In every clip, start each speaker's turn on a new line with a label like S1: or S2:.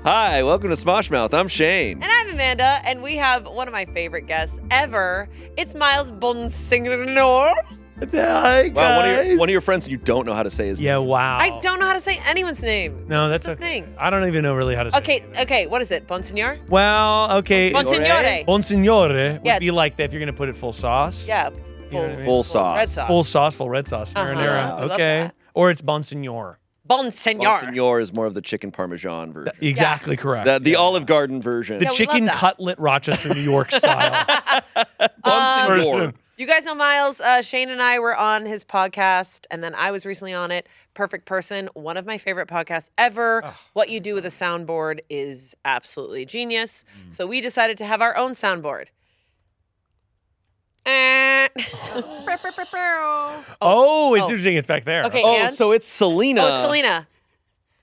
S1: Hi, welcome to Smosh Mouth. I'm Shayne.
S2: And I'm Amanda, and we have one of my favorite guests ever. It's Miles Bonsignore.
S3: Hi, guys.
S1: Wow, one of your friends you don't know how to say his name.
S3: Yeah, wow.
S2: I don't know how to say anyone's name.
S3: No,
S2: This
S3: that's
S2: is
S3: okay.
S2: the thing.
S3: I don't even know really how to say it.
S2: Okay, what is it? Bonsignore?
S3: Well, okay.
S2: Bonsignore.
S3: Bonsignore would
S2: Yeah,
S3: be like that if you're going to put it full sauce.
S2: Yeah,
S3: You know
S2: full,
S3: what I mean?
S1: Full sauce.
S2: red sauce.
S3: Full sauce, full red sauce.
S2: Uh-huh.
S3: Marinara.
S2: I love
S3: Okay.
S2: that.
S3: Or it's Bonsignore.
S2: Bonsignore.
S1: Bonsignore is more of the chicken parmesan version.
S3: Exactly correct.
S1: The
S3: Yeah.
S1: Olive Garden version.
S3: The
S2: Yeah, we
S3: chicken
S2: love that.
S3: cutlet Rochester, New York style.
S1: Bonsignore.
S2: You guys know Miles. Shayne and I were on his podcast, and then I was recently on it. Perfect Person, one of my favorite podcasts ever. What you do with a soundboard is absolutely genius. So we decided to have our own soundboard.
S3: Oh, it's interesting. It's back there.
S2: Okay.
S1: Oh,
S2: And?
S1: so it's Selina.
S2: Oh, it's Selina.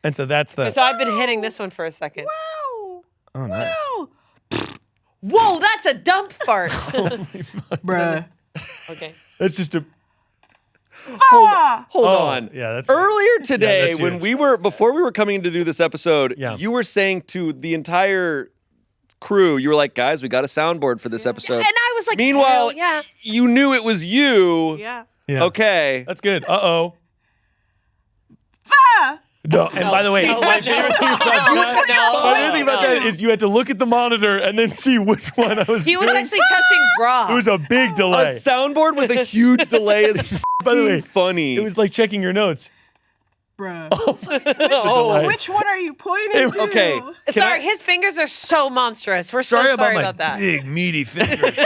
S3: And so that's the.
S2: So I've been hitting this one for a second.
S3: Oh, nice.
S2: Whoa, that's a dump fart.
S4: Bruh.
S2: Okay.
S3: That's just a.
S1: Hold
S3: Oh,
S1: on.
S3: yeah, that's
S1: Earlier today,
S3: that's
S1: when
S3: huge.
S1: before we were coming to do this episode,
S3: Yeah.
S1: you were saying to the entire crew, you were like, guys, we got a soundboard for this episode.
S2: And I was like,
S1: Meanwhile,
S2: hell yeah.
S1: you knew it was you.
S2: Yeah.
S3: Yeah.
S1: Okay.
S3: That's good. Uh-oh. No, and by the way, my favorite thing about that is you had to look at the monitor and then see which one I was
S2: He was
S3: doing.
S2: actually touching bra.
S3: It was a big
S1: A
S3: delay.
S1: soundboard with a huge delay is
S3: By the way,
S1: funny.
S3: it was like checking your notes.
S4: Bruh.
S3: Delay.
S4: Which one are you pointing to?
S1: okay.
S2: Sorry, his fingers are so monstrous. We're
S3: Sorry
S2: so
S3: about
S2: sorry
S3: my
S2: about that.
S3: big meaty fingers.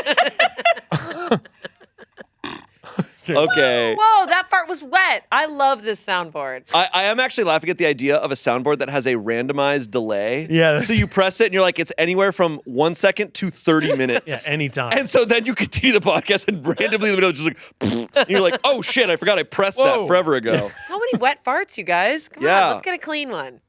S1: Okay.
S2: Whoa, that fart was wet. I love this soundboard.
S1: I am actually laughing at the idea of a soundboard that has a randomized delay.
S3: Yeah, that's-
S1: So you press it and you're like, it's anywhere from 1 second to 30 minutes.
S3: Yeah, anytime.
S1: And so then you continue the podcast and randomly in the middle, just like, and you're like, oh shit, I forgot I pressed that
S3: Whoa.
S1: forever ago.
S2: So many wet farts, you guys. Come
S1: Yeah.
S2: on, let's get a clean one.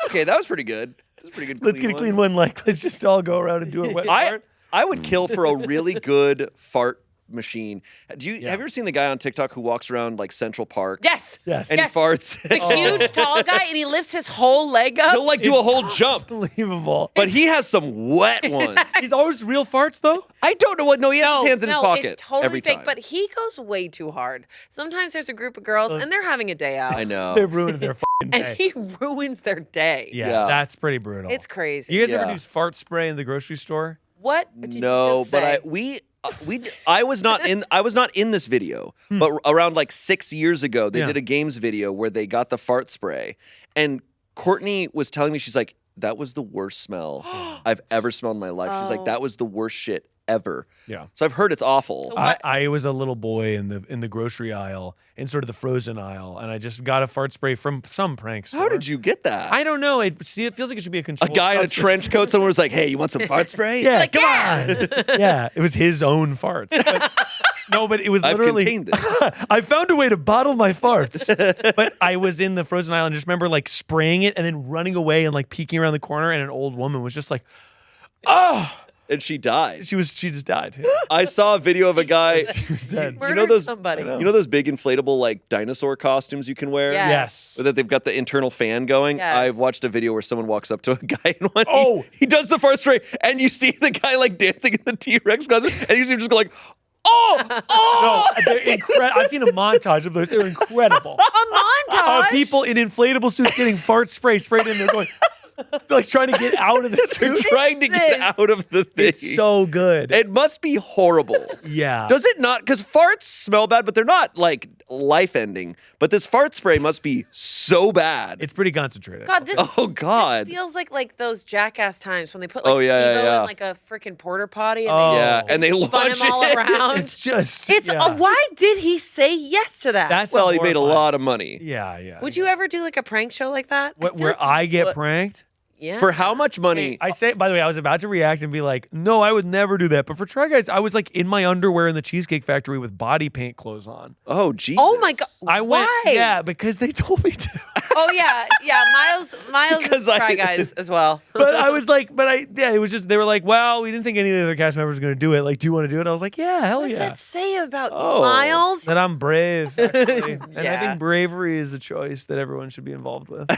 S1: Okay, that was pretty good. That was a pretty good.
S3: Let's get a clean one. Like, let's just all go around and do a wet fart.
S1: I would kill for a really good fart machine. Have you ever seen the guy on TikTok who walks around like Central Park?
S2: Yes.
S3: Yes.
S1: And
S2: Yes.
S1: he farts.
S2: The huge tall guy, and he lifts his whole leg up.
S1: He'll like do a whole jump.
S3: Unbelievable.
S1: But he has some wet ones.
S3: Are those real farts, though?
S1: I don't know what. No, he has his hands in his pocket
S2: it's totally
S1: every
S2: fake,
S1: time.
S2: but he goes way too hard. Sometimes there's a group of girls, and they're having a day out.
S1: I know.
S3: They've ruined their fucking
S2: And
S3: day.
S2: he ruins their day.
S3: Yeah, that's pretty brutal.
S2: It's crazy.
S3: You guys ever
S1: Yeah.
S3: use fart spray in the grocery store?
S2: What did you
S1: No,
S2: just
S1: but
S2: say?
S1: I was not in this video, but around like 6 years ago, they
S3: Yeah.
S1: did a games video where they got the fart spray, and Courtney was telling me, she's like, that was the worst smell I've ever smelled in my life. She's like, that was the worst shit ever.
S3: Yeah.
S1: So I've heard it's awful.
S2: So
S3: I was a little boy in the grocery aisle, in sort of the frozen aisle, and I just got a fart spray from some prank store.
S1: How did you get that?
S3: I don't know. It feels like it should be a
S1: A
S3: controlled
S1: guy in a
S3: substance.
S1: trench coat, someone was like, hey, you want some fart spray?
S3: Yeah,
S2: Like,
S3: come
S2: yeah.
S3: on. Yeah, it was his own farts. No, but it was
S1: I've
S3: literally.
S1: contained this.
S3: I found a way to bottle my farts, but I was in the frozen aisle and just remember like spraying it and then running away and like peeking around the corner, and an old woman was just like, "Oh!"
S1: And she died.
S3: She just died.
S1: I saw a video of a guy.
S3: She was dead.
S1: You
S2: Murdered
S1: know those
S2: somebody.
S1: You know those big inflatable like dinosaur costumes you can wear?
S2: Yeah.
S3: Yes.
S1: That they've got the internal fan going.
S2: Yes.
S1: I've watched a video where someone walks up to a guy and one.
S3: Oh.
S1: He does the fart spray, and you see the guy like dancing in the T-Rex costume, and you see him just go like, oh, oh.
S3: No, they're incredible. I've seen a montage of those. They're incredible.
S2: A montage.
S3: People in inflatable suits getting fart spray sprayed in. They're going, like trying to get out of the
S1: They're
S3: suit.
S1: trying to get
S2: this?
S1: out of the thing.
S3: It's so good.
S1: It must be horrible.
S3: Yeah.
S1: Does it not? Because farts smell bad, but they're not like life-ending. But this fart spray must be so bad.
S3: It's pretty concentrated.
S2: God, this
S1: Oh God.
S2: feels like those jackass times when they put like
S1: Oh, yeah,
S2: Steve-O
S1: yeah.
S2: in like a freaking porter potty and
S3: Oh.
S1: Yeah, and they
S2: spun
S1: launch
S2: him all
S1: it.
S2: around.
S3: It's just.
S2: It's
S3: yeah.
S2: why did he say yes to that?
S3: That's
S1: Well, he made a
S3: horrifying.
S1: lot of money.
S3: Yeah, yeah.
S2: Would you ever do like a prank show like that?
S3: What,
S2: feel
S3: where
S2: like you
S3: I get
S2: would.
S3: pranked?
S2: Yeah.
S1: For how much money?
S3: I say, by the way, I was about to react and be like, no, I would never do that. But for Try Guys, I was like in my underwear in the Cheesecake Factory with body paint clothes on.
S1: Oh, Jesus.
S2: Oh my God.
S3: I went,
S2: Why?
S3: yeah, because they told me to.
S2: Oh yeah, yeah. Miles
S1: Because
S2: is
S1: I-
S2: Try Guys as well.
S3: But I was like, it was just, they were like, well, we didn't think any of the other cast members were going to do it. Like, do you want to do it? I was like, yeah, hell
S2: What does
S3: yeah.
S2: that say about
S1: Oh.
S2: Miles?
S3: That I'm brave, actually. And I
S2: Yeah.
S3: think bravery is a choice that everyone should be involved with.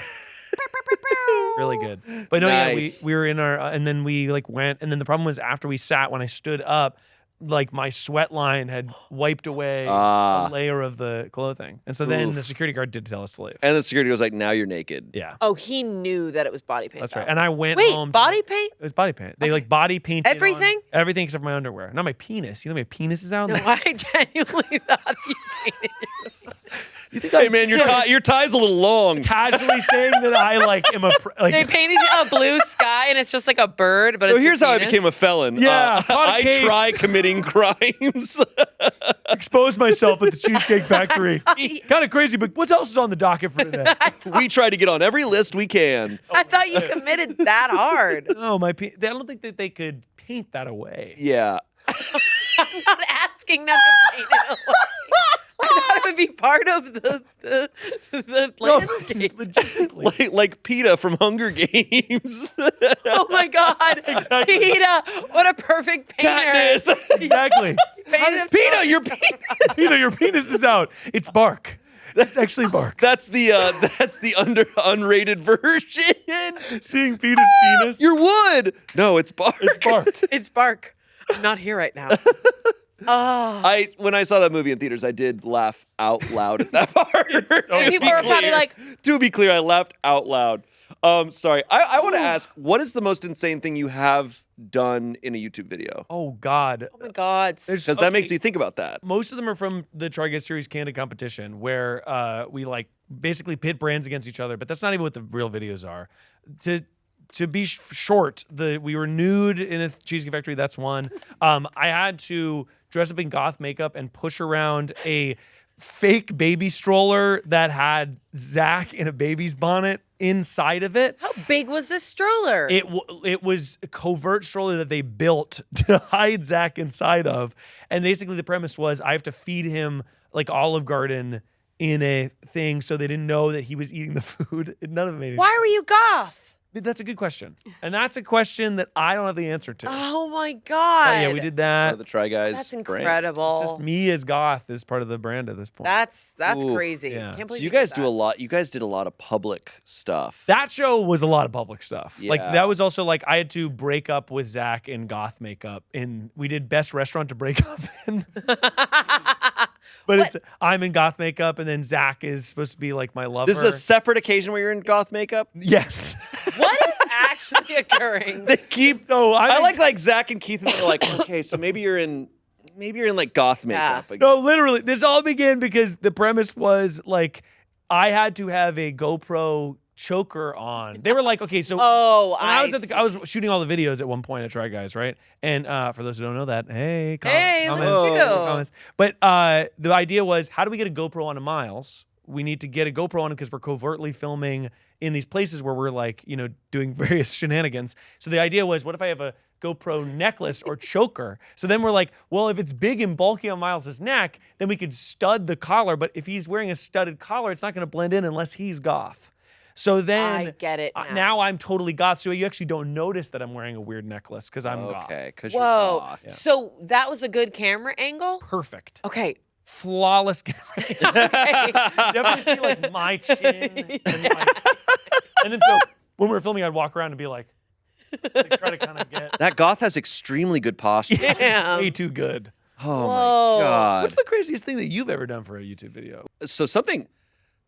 S3: Really good. But no,
S1: Nice.
S3: yeah, we were in our, and then we like went, and then the problem was after we sat, when I stood up, like my sweat line had wiped away a layer of the clothing. And so then the security guard did tell us to leave.
S1: And the security was like, now you're naked.
S3: Yeah.
S2: Oh, he knew that it was body paint.
S3: That's
S2: though.
S3: right. And I went
S2: Wait,
S3: home.
S2: body paint?
S3: It was body paint. They like body painted on
S2: Everything?
S3: everything except for my underwear. Not my penis. You know my penis is out?
S2: No, I genuinely thought he painted yourself.
S3: You think
S1: Hey man, your tie's a little long.
S3: casually saying that I like am a like
S2: They painted a blue sky and it's just like a bird, but
S1: So
S2: it's
S1: here's
S2: your
S1: how I
S2: penis.
S1: became a felon.
S3: Yeah, caught a
S1: I
S3: case.
S1: try committing crimes.
S3: expose myself at the Cheesecake Factory. Kind of crazy, but what else is on the docket for today?
S1: We try to get on every list we can.
S2: I thought you committed that hard.
S3: No, I don't think that they could paint that away.
S1: Yeah.
S2: I'm not asking them to paint it away. I thought it would be part of the landscape.
S3: Logistically.
S1: Like PETA from Hunger Games.
S2: Oh my God.
S3: Exactly.
S2: PETA, what a perfect painter.
S1: Katniss.
S3: Exactly.
S2: Painted himself.
S1: PETA, your penis.
S3: Your penis is out. It's bark. That's actually bark.
S1: That's the unrated version.
S3: Seeing Peter's penis.
S1: Your wood. No, it's bark.
S3: It's bark.
S2: It's bark. I'm not here right now. Oh.
S1: When I saw that movie in theaters, I did laugh out loud at that part.
S3: so
S2: And people are probably like,
S1: To be clear, I laughed out loud. Sorry. I want to ask, what is the most insane thing you have done in a YouTube video?
S3: Oh God.
S2: oh my God.
S1: Because that makes me think about that.
S3: Most of them are from the Try Guys Series Candid competition, where we like basically pit brands against each other. But that's not even what the real videos are. To be short, we were nude in a Cheesecake Factory. That's one. I had to dress up in goth makeup and push around a fake baby stroller that had Zach in a baby's bonnet inside of it.
S2: How big was this stroller?
S3: It was a covert stroller that they built to hide Zach inside of. And basically the premise was I have to feed him like Olive Garden in a thing so they didn't know that he was eating the food. None of it made any
S2: Why were you goth?
S3: That's a good question. And that's a question that I don't have the answer to.
S2: Oh my God.
S3: But yeah, we did that.
S1: The Try Guys.
S2: That's
S1: brand.
S2: incredible.
S3: It's just me as goth is part of the brand at this point.
S2: That's
S1: Ooh,
S2: crazy.
S3: yeah.
S2: Can't
S1: So
S2: believe
S1: you guys
S2: did
S1: do
S2: that.
S1: a lot. You guys did a lot of public stuff.
S3: That show was a lot of public stuff. Like
S1: Yeah.
S3: that was also like I had to break up with Zach in goth makeup, and we did best restaurant to break up in. But it's I'm in goth makeup, and then Zach is supposed to be like my lover.
S1: This is a separate occasion where you're in goth makeup.
S3: yes.
S2: What is actually occurring?
S1: They keep.
S3: So
S1: I like Zach and Keith, and they're like, okay, so maybe you're in like goth makeup. Like,
S3: No, literally, this all began because the premise was like I had to have a GoPro choker on. They were like, okay, so
S2: Oh,
S3: when I was shooting all the videos at one point at Try Guys, right? And for those who don't know that, hey,
S2: look at
S3: comments,
S2: you.
S3: comments. But the idea was, how do we get a GoPro onto Miles? We need to get a GoPro on him because we're covertly filming in these places where we're like, doing various shenanigans. So the idea was, what if I have a GoPro necklace or choker? So then we're like, well, if it's big and bulky on Miles's neck, then we could stud the collar. But if he's wearing a studded collar, it's not going to blend in unless he's goth. So then
S2: I get it now.
S3: now I'm totally goth. So you actually don't notice that I'm wearing a weird necklace because I'm goth.
S1: okay, because you're
S2: Whoa.
S1: goth.
S2: So that was a good camera angle?
S3: Perfect.
S2: Okay.
S3: Flawless camera. Definitely see like my chin. And then so when we were filming, I'd walk around and be like try to kind of get
S1: That goth has extremely good posture.
S2: Damn.
S3: way too good.
S1: Oh
S2: Whoa.
S1: my god.
S3: What's the craziest thing that you've ever done for a YouTube video?
S1: So something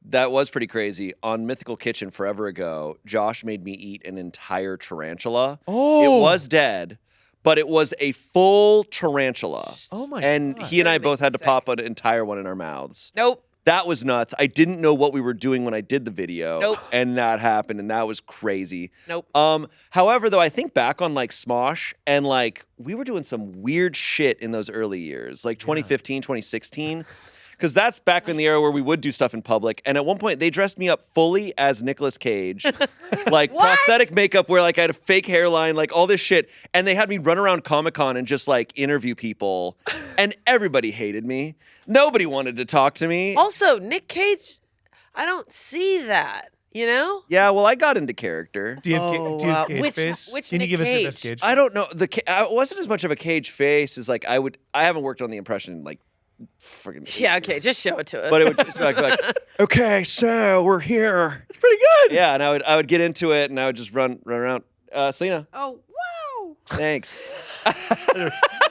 S1: that was pretty crazy on Mythical Kitchen forever ago, Josh made me eat an entire tarantula.
S3: Oh.
S1: It was dead, but it was a full tarantula.
S3: Oh my
S1: And
S3: God.
S1: he and I
S2: That
S1: both
S2: makes
S1: had
S2: me
S1: to
S2: sick.
S1: pop an entire one in our mouths.
S2: Nope.
S1: That was nuts. I didn't know what we were doing when I did the video.
S2: Nope.
S1: And that happened, and that was crazy.
S2: Nope.
S1: However, though, I think back on like Smosh, and like we were doing some weird shit in those early years, like 2015, 2016. Because that's back in the era where we would do stuff in public. And at one point, they dressed me up fully as Nicolas Cage. Like
S2: What?
S1: prosthetic makeup where like I had a fake hairline, like all this shit. And they had me run around Comic-Con and just like interview people. And everybody hated me. Nobody wanted to talk to me.
S2: Also, Nick Cage, I don't see that, you know?
S1: Yeah, well, I got into character.
S3: Do you have,
S2: Oh,
S3: do you have
S2: wow.
S3: cage
S2: Which-
S3: face?
S2: which
S3: Can you
S2: Nick
S3: give us your
S2: Cage?
S3: best cage face?
S1: I don't know. I wasn't as much of a cage face as like I haven't worked on the impression in like Freaking
S2: Yeah, okay, just show it to us.
S1: But it would just be like, okay, so we're here.
S3: It's pretty good.
S1: Yeah, and I would get into it, and I would just run around. Selina,
S4: Oh, wow.
S1: thanks.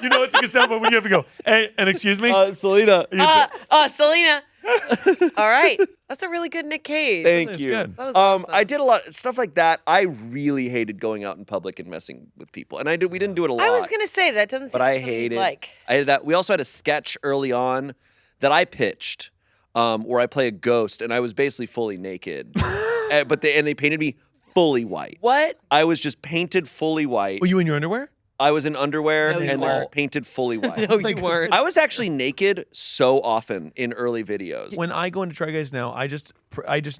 S3: You know it's a good sound, but when you have to go, hey, and excuse me?
S1: Selina,
S2: Selena. All right. That's a really good Nick Cage.
S1: thank
S3: That's
S1: you.
S3: good.
S2: That was awesome.
S1: I did a lot of stuff like that. I really hated going out in public and messing with people, and we didn't do it a lot.
S2: I was gonna say that doesn't seem
S1: but I
S2: something
S1: hate
S2: you'd
S1: it.
S2: like.
S1: I had that. We also had a sketch early on that I pitched, where I play a ghost, and I was basically fully naked, but they painted me fully white.
S2: What?
S1: I was just painted fully white.
S3: Were you in your underwear?
S1: I was in underwear,
S2: No, you
S1: and they're
S2: weren't.
S1: just painted fully white.
S2: No, you weren't.
S1: I was actually naked so often in early videos.
S3: When I go into Try Guys now, I just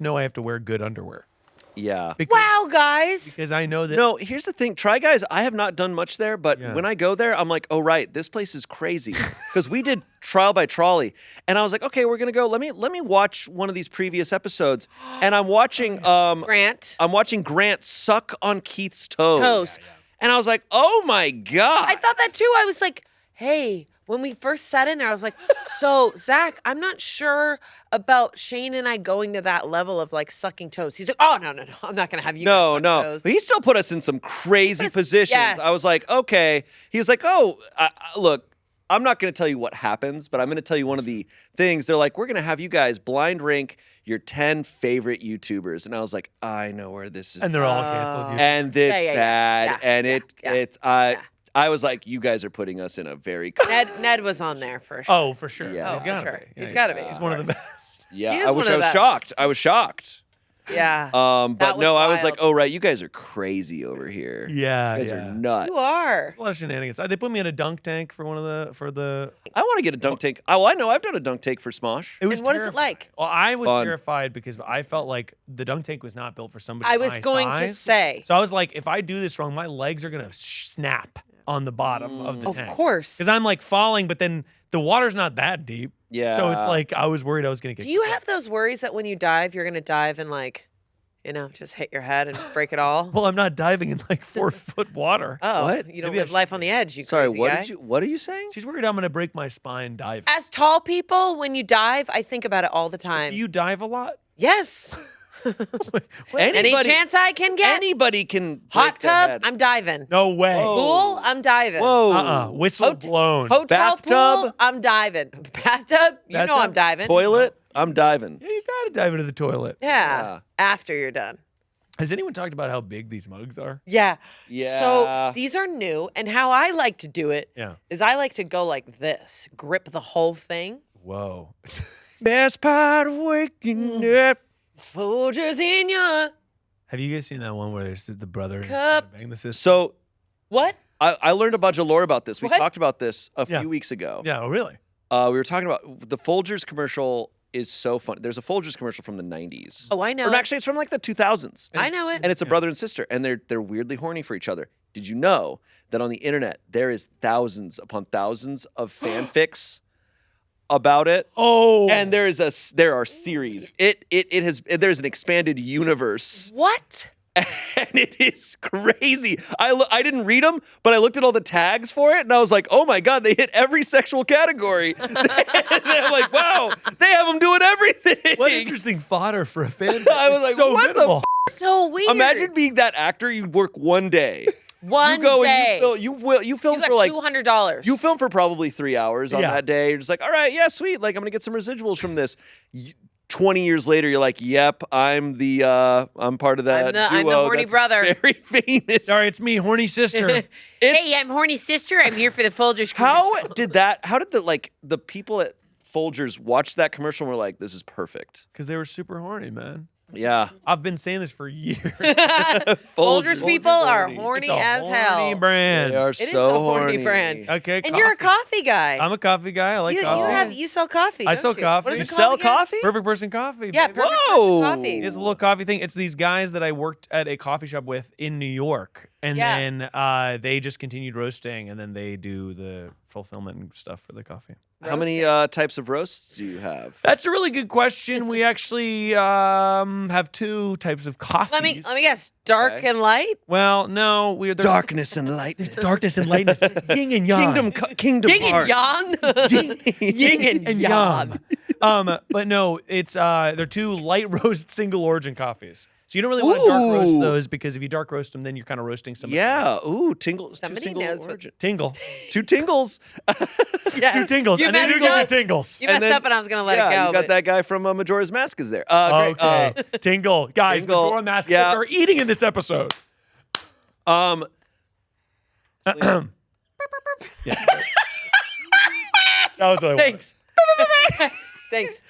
S3: know I have to wear good underwear.
S1: Yeah.
S2: Wow, guys.
S3: Because I know that.
S1: No, here's the thing. Try Guys, I have not done much there, but
S3: Yeah.
S1: when I go there, I'm like, oh, right, this place is crazy. Because we did Trial by Trolley, and I was like, okay, we're going to go. Let me watch one of these previous episodes. And I'm watching
S2: Grant.
S1: I'm watching Grant suck on Keith's toes.
S2: Toes.
S1: And I was like, oh, my God.
S2: I thought that too. I was like, hey, when we first sat in there, I was like, so, Zach, I'm not sure about Shayne and I going to that level of like sucking toes. He's like, oh, no. I'm not going to have you
S1: No,
S2: guys suck
S1: no.
S2: toes.
S1: But he still put us in some crazy
S2: Yes,
S1: positions.
S2: yes.
S1: I was like, okay. He was like, oh, look, I'm not going to tell you what happens, but I'm going to tell you one of the things. They're like, we're going to have you guys blind rank your 10 favorite YouTubers. And I was like, I know where this is
S3: And they're all canceled. You.
S1: and it's
S2: yeah,
S1: bad.
S2: yeah,
S1: and
S2: yeah,
S1: it's I was like, you guys are putting us in a very
S2: Ned was on there for sure.
S3: Oh, for sure.
S1: Yeah.
S3: He's
S2: for
S3: gotta
S2: sure.
S3: be.
S2: He's gotta be.
S3: He's one of the best.
S1: yeah.
S2: He is
S1: I
S2: one
S1: wish
S2: of
S1: I
S2: the
S1: was
S2: best.
S1: shocked. I was shocked.
S2: Yeah.
S1: But
S2: That was
S1: no, I was like,
S2: wild.
S1: oh right, you guys are crazy over here.
S3: Yeah,
S1: You guys
S3: yeah.
S1: are nuts.
S2: You are.
S3: A lot of shenanigans. They put me in a dunk tank for the.
S1: I want to get a dunk tank. Oh, I know. I've done a dunk tank for Smosh.
S3: It was
S2: And what is it
S3: terrifying.
S2: like?
S3: Well, I was
S1: Fun.
S3: terrified because I felt like the dunk tank was not built for somebody.
S2: I was
S3: my
S2: going to
S3: size.
S2: say.
S3: So I was like, if I do this wrong, my legs are gonna snap on the bottom of the
S2: Of
S3: tank.
S2: course.
S3: Because I'm like falling, but then the water's not that deep.
S1: Yeah.
S3: So it's like I was worried I was gonna get.
S2: Do you
S3: killed.
S2: have those worries that when you dive, you're going to dive and like, just hit your head and break it all?
S3: Well, I'm not diving in like 4-foot water.
S2: Oh,
S1: What?
S2: you don't
S3: Maybe I
S2: live
S3: should
S2: life on the edge, you
S1: Sorry,
S2: crazy
S1: what
S2: guy.
S1: what are you saying?
S3: She's worried I'm gonna break my spine diving.
S2: As tall people, when you dive, I think about it all the time.
S3: Do you dive a lot?
S2: Yes. Any
S1: Anybody-
S2: chance I can get.
S1: Anybody can
S2: Hot
S1: break their
S2: tub,
S1: head.
S2: I'm diving.
S3: No way.
S1: Whoa.
S2: Pool, I'm diving.
S1: Whoa.
S3: Whistle blown.
S2: Hotel
S1: Bathtub?
S2: pool, I'm diving. Bathtub, you know I'm
S3: Bathtub?
S2: diving.
S1: Toilet, I'm diving.
S3: Yeah, you gotta dive into the toilet.
S2: Yeah. After you're done.
S3: Has anyone talked about how big these mugs are?
S2: Yeah.
S1: Yeah.
S2: So these are new, and how I like to do it
S3: Yeah.
S2: is I like to go like this, grip the whole thing.
S3: Whoa.
S1: Best part of waking up.
S2: It's Folgers in ya.
S3: Have you guys seen that one where there's the brother and he's
S2: Cup.
S3: trying to bang the sister?
S1: So
S2: What?
S1: I learned a bunch of lore about this. We
S2: What?
S1: talked about this a
S3: Yeah.
S1: few weeks ago.
S3: Yeah. Oh, really?
S1: We were talking about the Folgers commercial is so fun. There's a Folgers commercial from the 90s.
S2: Oh, I know.
S1: Or
S2: it.
S1: actually, it's from like the 2000s.
S2: I know it.
S1: And it's a brother and sister, and they're weirdly horny for each other. Did you know that on the internet there is thousands upon thousands of fanfics about it?
S3: Oh.
S1: And there are series. There's an expanded universe,
S2: What?
S1: and it is crazy. I didn't read them, but I looked at all the tags for it, and I was like, oh my god, they hit every sexual category. And I'm like, wow, they have them doing everything.
S3: what interesting fodder for a fan.
S1: I was like,
S3: so
S1: what the
S3: minimal.
S2: So weird.
S1: Imagine being that actor. You work one day.
S2: One
S1: you go
S2: day.
S1: and you film
S2: You
S1: for
S2: got
S1: like
S2: $200.
S1: you film for probably 3 hours on
S3: Yeah.
S1: that day. You're just like, all right, yeah, sweet. Like I'm gonna get some residuals from this. 20 years later, you're like, yep, I'm part of that
S2: I'm the
S1: duo
S2: horny
S1: that's
S2: brother.
S1: very famous.
S3: Sorry, it's me, horny sister.
S2: Hey, I'm horny sister. I'm here for the Folgers.
S1: How did the people at Folgers watch that commercial and were like, this is perfect?
S3: Because they were super horny, man.
S1: Yeah.
S3: I've been saying this for years.
S2: Folgers people are
S1: horny.
S2: horny
S3: It's a
S2: as
S3: horny
S2: hell.
S3: brand.
S1: They are
S2: It is
S1: so
S2: a horny brand.
S3: Okay,
S2: And you're a coffee guy.
S3: I'm a coffee guy. I like
S2: you
S3: coffee.
S2: you sell coffee.
S3: I
S2: don't
S3: sell
S2: you?
S3: coffee.
S2: What is
S3: You
S2: it
S1: You
S2: called
S1: sell
S2: again?
S1: coffee?
S3: Perfect person coffee.
S2: Yeah,
S3: baby.
S2: perfect
S1: Whoa.
S2: person coffee.
S3: It's a little coffee thing. It's these guys that I worked at a coffee shop with in New York. And
S2: Yeah.
S3: then they just continued roasting, and then they do the fulfillment and stuff for the coffee.
S1: How many types of roasts do you have?
S3: That's a really good question. We actually have 2 types of coffees.
S2: Let me guess. Dark
S1: Okay.
S2: and light.
S3: Well, no, they're
S1: Darkness and lightness.
S3: darkness and lightness, yin and yang.
S1: Kingdom
S2: Yin and
S1: Hearts.
S2: yang. Yin and yang.
S3: But no, it's they're 2 light roast single origin coffees. So you don't really want to dark roast
S1: Ooh.
S3: those because if you dark roast them, then you're kind of roasting somebody.
S1: Yeah. Ooh, tingle.
S2: Somebody
S1: two single
S2: knows what-
S1: origin.
S3: Tingle.
S1: 2 tingles.
S2: Yeah.
S3: 2 tingles.
S2: You
S3: And then
S2: messed
S3: you go
S2: up.
S3: to tingles.
S2: You messed
S1: then-
S2: up, and I was gonna let
S1: yeah,
S2: it go.
S1: you got
S2: but-
S1: that guy from Majora's Mask is there. Great.
S3: Okay. Tingle. Guys,
S1: Tingle.
S3: Majora Mask
S1: Yeah.
S3: are eating in this episode.
S1: Selena,
S3: Yeah. That was what I wanted.
S2: Thanks.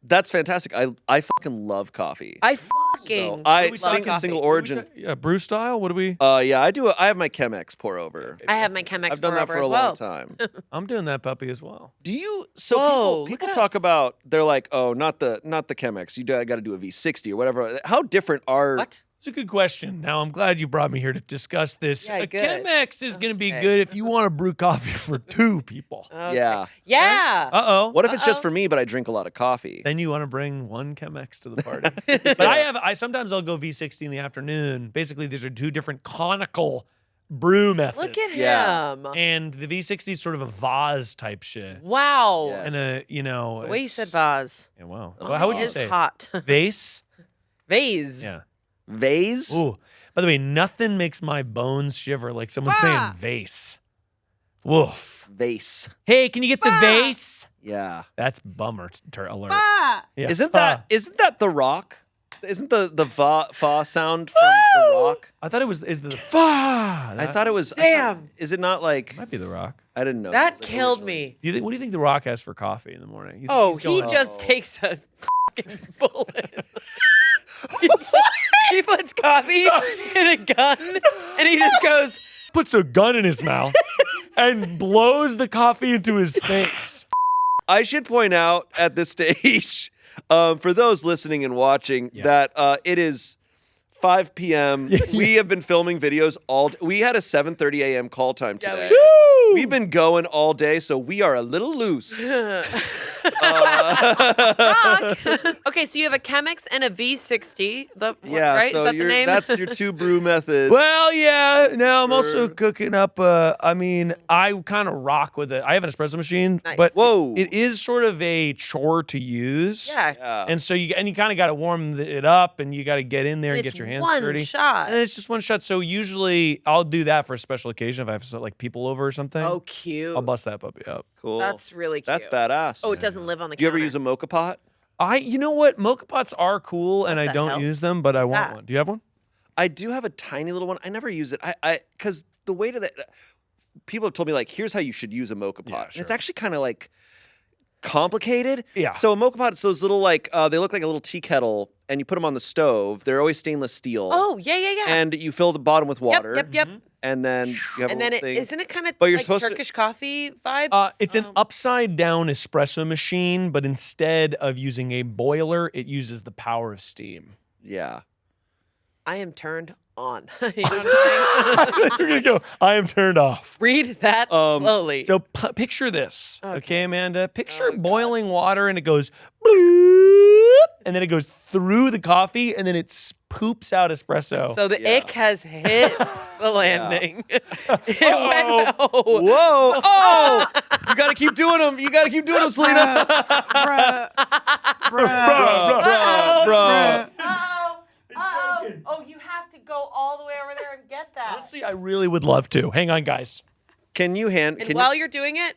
S1: That's fantastic. I fucking love coffee.
S2: I
S1: So
S2: fucking
S1: I
S2: love
S1: single
S2: coffee.
S1: single origin.
S3: Brew style? What do we?
S1: Yeah, I have my Chemex pour over.
S2: I have my Chemex
S1: I've done
S2: pour
S1: that
S2: over
S1: for
S2: as
S1: a
S2: well.
S1: long time.
S3: I'm doing that puppy as well.
S1: Do you? So
S2: Whoa,
S1: people
S2: look at
S1: talk
S2: us.
S1: about. They're like, oh, not the Chemex. You got to do a V60 or whatever. How different are?
S2: What?
S3: It's a good question. Now, I'm glad you brought me here to discuss this.
S2: Yeah,
S3: A
S2: good.
S3: Chemex is going to be
S2: Okay.
S3: good if you want to brew coffee for 2 people.
S2: Okay.
S1: Yeah.
S2: Yeah.
S3: Uh-oh.
S1: What if it's just for me, but I drink a lot of coffee?
S3: Then you want to bring 1 Chemex to the party. But sometimes I'll go V60 in the afternoon. Basically, these are 2 different conical brew methods.
S2: Look at
S1: Yeah.
S2: him.
S3: And the V60 is sort of a vase type shit.
S2: Wow.
S1: Yeah.
S3: And
S2: The way you
S3: it's-
S2: said vase.
S3: Yeah, wow.
S1: Oh,
S3: Well, how would you
S2: is
S3: say it?
S2: hot.
S3: Vase?
S2: Vase.
S3: Yeah.
S1: Vase?
S3: Ooh. By the way, nothing makes my bones shiver like someone saying vase. Woof.
S1: Vase.
S3: Hey, can you get the vase?
S1: Yeah.
S3: That's bummer alert.
S4: Ah!
S3: Yeah.
S1: Isn't that The Rock? Isn't the fa sound from The Rock?
S3: I thought it was is the
S1: I thought it was.
S2: Damn.
S1: Is it not like?
S3: might be the Rock.
S1: I didn't know.
S2: That
S1: It was, like,
S2: killed
S1: originally-
S2: me.
S3: What do you think the Rock has for coffee in the morning? You think
S2: Oh,
S3: he's
S2: he
S3: going-
S2: just takes a fucking bullet. He puts coffee in a gun, and he just goes,
S3: puts a gun in his mouth and blows the coffee into his face.
S1: I should point out at this stage, for those listening and watching, that it is 5 p.m. We have been filming videos all day. We had a 7:30 a.m. call time
S2: Yeah, we
S1: today.
S2: did.
S1: We've been going all day, so we are a little loose.
S2: okay, so you have a Chemex and a V60.
S1: Yeah,
S2: right?
S1: so
S2: Is that the name?
S1: that's your 2 brew methods.
S3: Well, yeah. Now I'm also cooking up. I mean, I kind of rock with it. I have an espresso machine,
S2: Nice.
S3: but
S1: Whoa.
S3: it is sort of a chore to use.
S2: yeah.
S1: Yeah.
S3: And so you kind of got to warm it up, and you got to get in there and
S2: It's
S3: get your hands
S2: one
S3: dirty.
S2: shot.
S3: And it's just one shot. So usually I'll do that for a special occasion if I have like people over or something.
S2: Oh, cute.
S3: I'll bust that puppy up.
S1: Cool.
S2: That's really cute.
S1: That's badass.
S2: Oh, it doesn't live on the
S1: Do you ever
S2: counter.
S1: use a mocha pot?
S3: You know what? Mocha pots are cool, and I
S2: the
S3: don't
S2: hell?
S3: use them, but I
S2: What's
S3: want
S2: that?
S3: one. Do you have one?
S1: I do have a tiny little one. I never use it. Because the way to that, people have told me like, here's how you should use a mocha pot.
S3: Yeah,
S1: And it's
S3: sure.
S1: actually kind of like complicated.
S3: Yeah.
S1: So a mocha pot, it's those little like, they look like a little tea kettle, and you put them on the stove. They're always stainless steel.
S2: Oh, yeah.
S1: And you fill the bottom with water.
S2: Yep.
S1: And then you have
S2: And
S1: a
S2: then
S1: little thing.
S2: isn't it kind of
S1: But you're
S2: like
S1: supposed to-
S2: Turkish coffee vibes?
S3: It's an upside down espresso machine, but instead of using a boiler, it uses the power of steam.
S1: Yeah.
S2: I am turned on. You know what I'm saying?
S3: You're gonna go. I am turned off.
S2: Read that slowly.
S3: So picture this, okay, Amanda? Picture
S2: Oh,
S3: boiling water, and it goes bloop, and then it goes through the coffee, and then it poops out espresso.
S2: So the
S1: Yeah.
S2: ick has hit the landing. It went,
S3: Uh-oh.
S2: oh.
S1: Whoa! Oh! You gotta keep doing them. You gotta keep doing them, Selena.
S4: Bruh. Bruh.
S1: Bro.
S4: Bruh.
S2: Oh, you have to go all the way over there and get that.
S3: Honestly, I really would love to. Hang on, guys.
S1: Can you hand?
S2: And
S1: Can
S2: while
S1: you,
S2: you're doing it,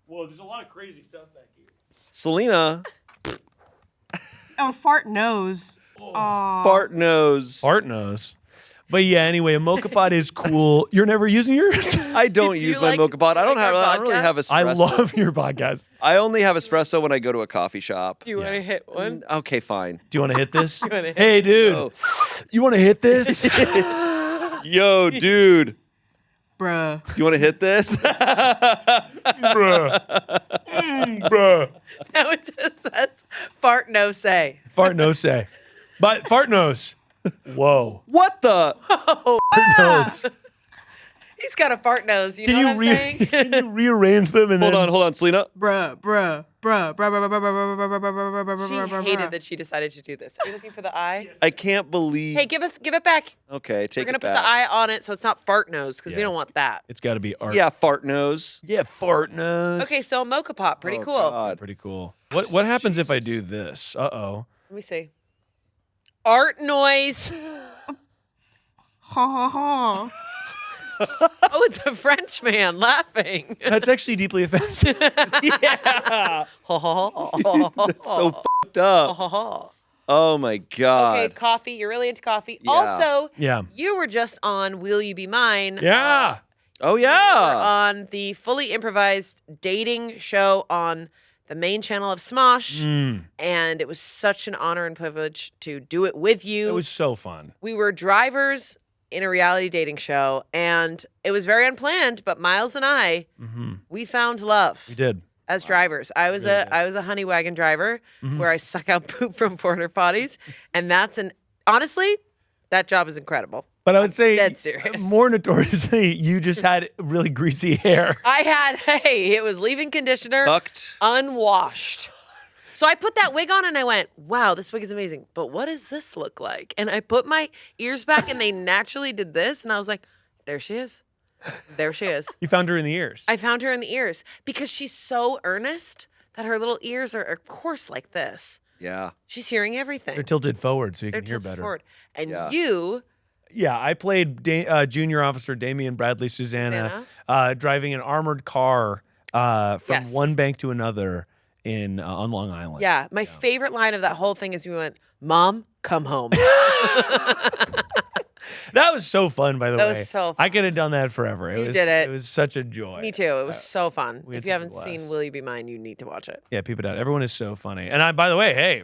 S3: Whoa, there's a lot of crazy stuff back here.
S1: Selena,
S4: Oh, fart nose.
S1: fart nose.
S3: Fart knows. But yeah, anyway, a mocha pot is cool. You're never using yours?
S1: I don't
S2: Do you
S1: use my
S2: like-
S1: mocha pot. I don't
S2: like
S1: have.
S2: our
S1: I don't really
S2: podcast?
S1: have espresso.
S3: I love your podcast.
S1: I only have espresso when I go to a coffee shop.
S2: do you want to hit one?
S1: Okay, fine.
S3: Do you want to hit this?
S2: wanna hit
S3: Hey, dude.
S1: Oh.
S3: You want to hit this?
S1: Yo, dude,
S4: Bruh.
S1: you want to hit this?
S3: Bruh. Bruh.
S2: Now it just says fart no say.
S3: Fart no say. But fart nose. Whoa.
S1: What the?
S3: Nose.
S2: He's got a fart nose. You know what I'm saying?
S3: Can you rearrange them and
S1: Hold on, Selena.
S4: Bruh, bruh, bruh, bruh, bruh, bruh, bruh, bruh, bruh, bruh, bruh, bruh,
S2: She
S4: bruh, bruh,
S2: hated
S4: bruh.
S2: that she decided to do this. Are you looking for the eye?
S1: I can't believe.
S2: Hey, give it back.
S1: Okay, take
S2: We're gonna
S1: it
S2: put
S1: back.
S2: the eye on it so it's not fart nose because we
S3: Yeah,
S2: don't want that.
S3: It's got to be art.
S1: Yeah, fart nose.
S3: Yeah, fart nose.
S2: Okay, so a mocha pop, pretty
S1: Oh,
S2: cool.
S1: God.
S3: Pretty cool. What happens if I do this? Uh-oh.
S2: Let me see. Art noise.
S4: Ha ha ha.
S2: Oh, it's a French man laughing.
S3: That's actually deeply offensive.
S1: Yeah. That's so fucked up. Oh my God.
S2: Okay, coffee. You're really into coffee.
S1: Yeah.
S2: Also,
S3: Yeah.
S2: you were just on Will You Be Mine?
S3: Yeah.
S1: Oh yeah.
S2: On the fully improvised dating show on the main channel of Smosh. And it was such an honor and privilege to do it with you.
S3: It was so fun.
S2: We were drivers in a reality dating show, and it was very unplanned, but Miles and I, we found love.
S3: We did.
S2: As drivers. I was a honey wagon driver where I suck out poop from porta potties, and honestly, that job is incredible.
S3: But I would say
S2: dead serious.
S3: more notoriously, you just had really greasy hair.
S2: It was leave-in conditioner,
S1: Tucked.
S2: unwashed. So I put that wig on and I went, wow, this wig is amazing. But what does this look like? And I put my ears back and they naturally did this. And I was like, there she is. There she is.
S3: You found her in the ears.
S2: I found her in the ears because she's so earnest that her little ears are, of course, like this.
S1: Yeah.
S2: She's hearing everything.
S3: They're tilted forward so you
S2: They're
S3: can hear
S2: tilted
S3: better.
S2: forward. And
S1: Yeah.
S2: you,
S3: Yeah, I played Junior Officer Damian Bradley Susanna, driving an armored car from
S2: Yes.
S3: one bank to another in on Long Island.
S2: yeah, my favorite line of that whole thing is you went, Mom, come home.
S3: That was so fun, by the way.
S2: That was so
S3: I could have done that forever.
S2: You did it.
S3: It was such a joy.
S2: Me too. It was so fun.
S3: we had
S2: If you
S3: such a
S2: haven't seen
S3: blast.
S2: Will You Be Mine, you need to watch it.
S3: Yeah, peep it out. Everyone is so funny. And by the way, hey,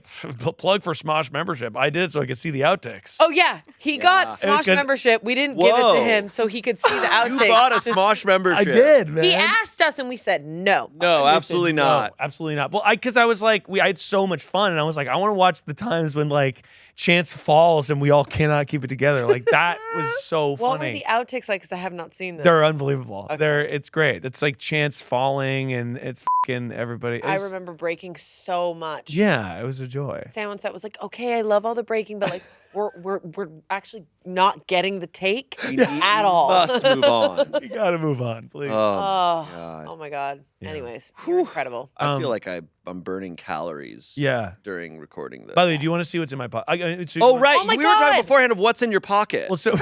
S3: plug for Smosh membership. I did it so I could see the outtakes.
S2: Oh, yeah. He got Smosh
S3: 'Cause-
S2: membership. We didn't give it to
S1: Whoa.
S2: him so he could see the outtakes.
S1: You bought a Smosh membership.
S3: I did, man.
S2: He asked us and we said no.
S1: No,
S3: Listen,
S1: absolutely
S3: no,
S1: not.
S3: absolutely not. Well, because I was like, I had so much fun, and I was like, I want to watch the times when like Chance falls and we all cannot keep it together. Like that was so
S2: What were
S3: funny.
S2: the outtakes like? Because I have not seen them.
S3: They're unbelievable.
S2: Okay.
S3: It's great. It's like Chance falling, and it's fucking everybody.
S2: I
S3: It's-
S2: remember breaking so much.
S3: Yeah, it was a joy.
S2: Sam on set was like, okay, I love all the breaking, but like we're actually not getting the take at all.
S1: Must move on.
S3: You gotta move on, please.
S2: Oh my God. Anyways, you're incredible.
S1: I feel like I'm burning calories.
S3: Yeah.
S1: During recording this.
S3: By the way, do you want to see what's in my pocket?
S1: Oh right,
S2: Oh my
S1: we were talking
S2: God.
S1: beforehand of what's in your pocket.
S3: Well, so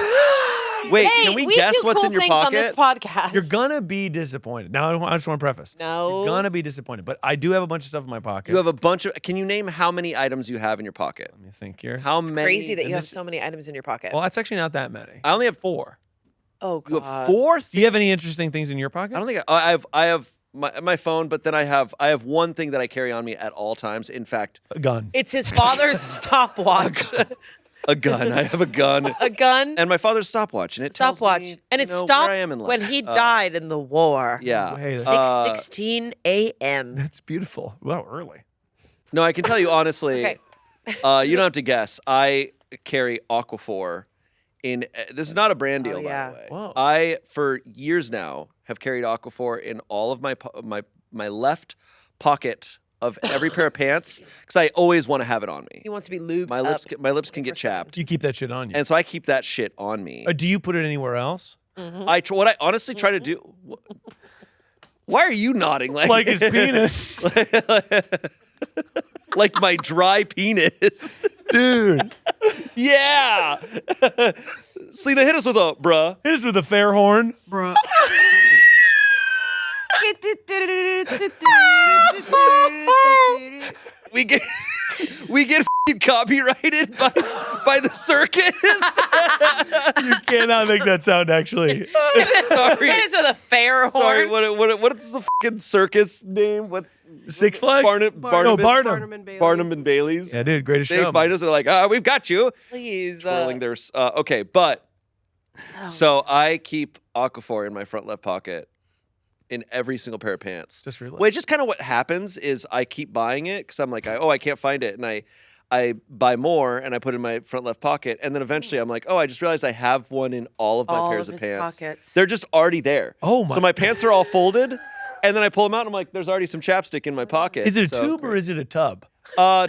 S1: Wait,
S2: Hey,
S1: can we guess
S2: do
S1: what's
S2: cool
S1: in your
S2: things on this
S1: pocket?
S2: podcast.
S3: you're gonna be disappointed. Now, I just want to preface.
S2: No.
S3: You're gonna be disappointed, but I do have a bunch of stuff in my pocket.
S1: You have a bunch of. Can you name how many items you have in your pocket?
S3: Let me think here.
S1: How many?
S2: Crazy that you have
S3: this-
S2: so many items in your pocket.
S3: Well, that's actually not that many.
S1: I only have
S3: 4.
S2: Oh
S1: You
S2: God.
S1: have 4.
S3: Do you have any interesting things in your pocket?
S1: I don't think I have my phone, but then I have one thing that I carry on me at all times. In fact,
S3: A gun.
S2: It's his father's stopwatch.
S1: a gun. I have a gun.
S2: A gun.
S1: And my father's stopwatch, and it tells
S2: Stopwatch.
S1: me,
S2: And
S1: you
S2: it
S1: know,
S2: stopped
S1: where I am in life.
S2: when he died in the war.
S1: Yeah.
S3: Hey, that's-
S2: 6:16 a.m.
S3: That's beautiful. Well, early.
S1: No, I can tell you honestly.
S2: Okay.
S1: You don't have to guess. I carry Aquaphor in. This is not a brand deal,
S2: yeah.
S1: by the way.
S3: Whoa.
S1: I for years now have carried Aquaphor in all of my left pocket of every pair of pants because I always want to have it on me.
S2: He wants to be lubed
S1: My
S2: up.
S1: lips can get chapped,
S3: You keep that shit on you.
S1: and so I keep that shit on me.
S3: Do you put it anywhere else?
S1: What I honestly try to do. Why are you nodding
S3: Like his penis.
S1: like my dry penis?
S3: Dude.
S1: Yeah. Selena, hit us with a bruh.
S3: Hit us with a fair horn.
S4: Bruh.
S1: We get f***ing copyrighted by the circus.
S3: You cannot make that sound, actually.
S1: Sorry.
S2: It is with a fair horn.
S1: Sorry, what is the fucking circus name? What's
S3: Six Flags?
S1: Barnum?
S3: No, Barnum.
S4: Barnum and Bailey.
S1: Barnum and Bailey's.
S3: Yeah, dude, greatest
S1: They
S3: show.
S1: find us and they're like, we've got you.
S2: Please.
S1: Twirling their okay, but so I keep Aquaphor in my front left pocket in every single pair of pants.
S3: Just realize.
S1: Well, it's just kind of what happens is I keep buying it because I'm like, I can't find it, and I buy more and I put it in my front left pocket. And then eventually I'm like, oh, I just realized I have one in all of my
S2: All
S1: pairs
S2: of
S1: of
S2: his
S1: pants.
S2: pockets.
S1: They're just already there.
S3: Oh, my-
S1: So my pants are all folded. And then I pull them out and I'm like, there's already some chapstick in my pocket.
S3: Is it a
S1: So
S3: tube or
S1: great.
S3: is it a tub?
S2: A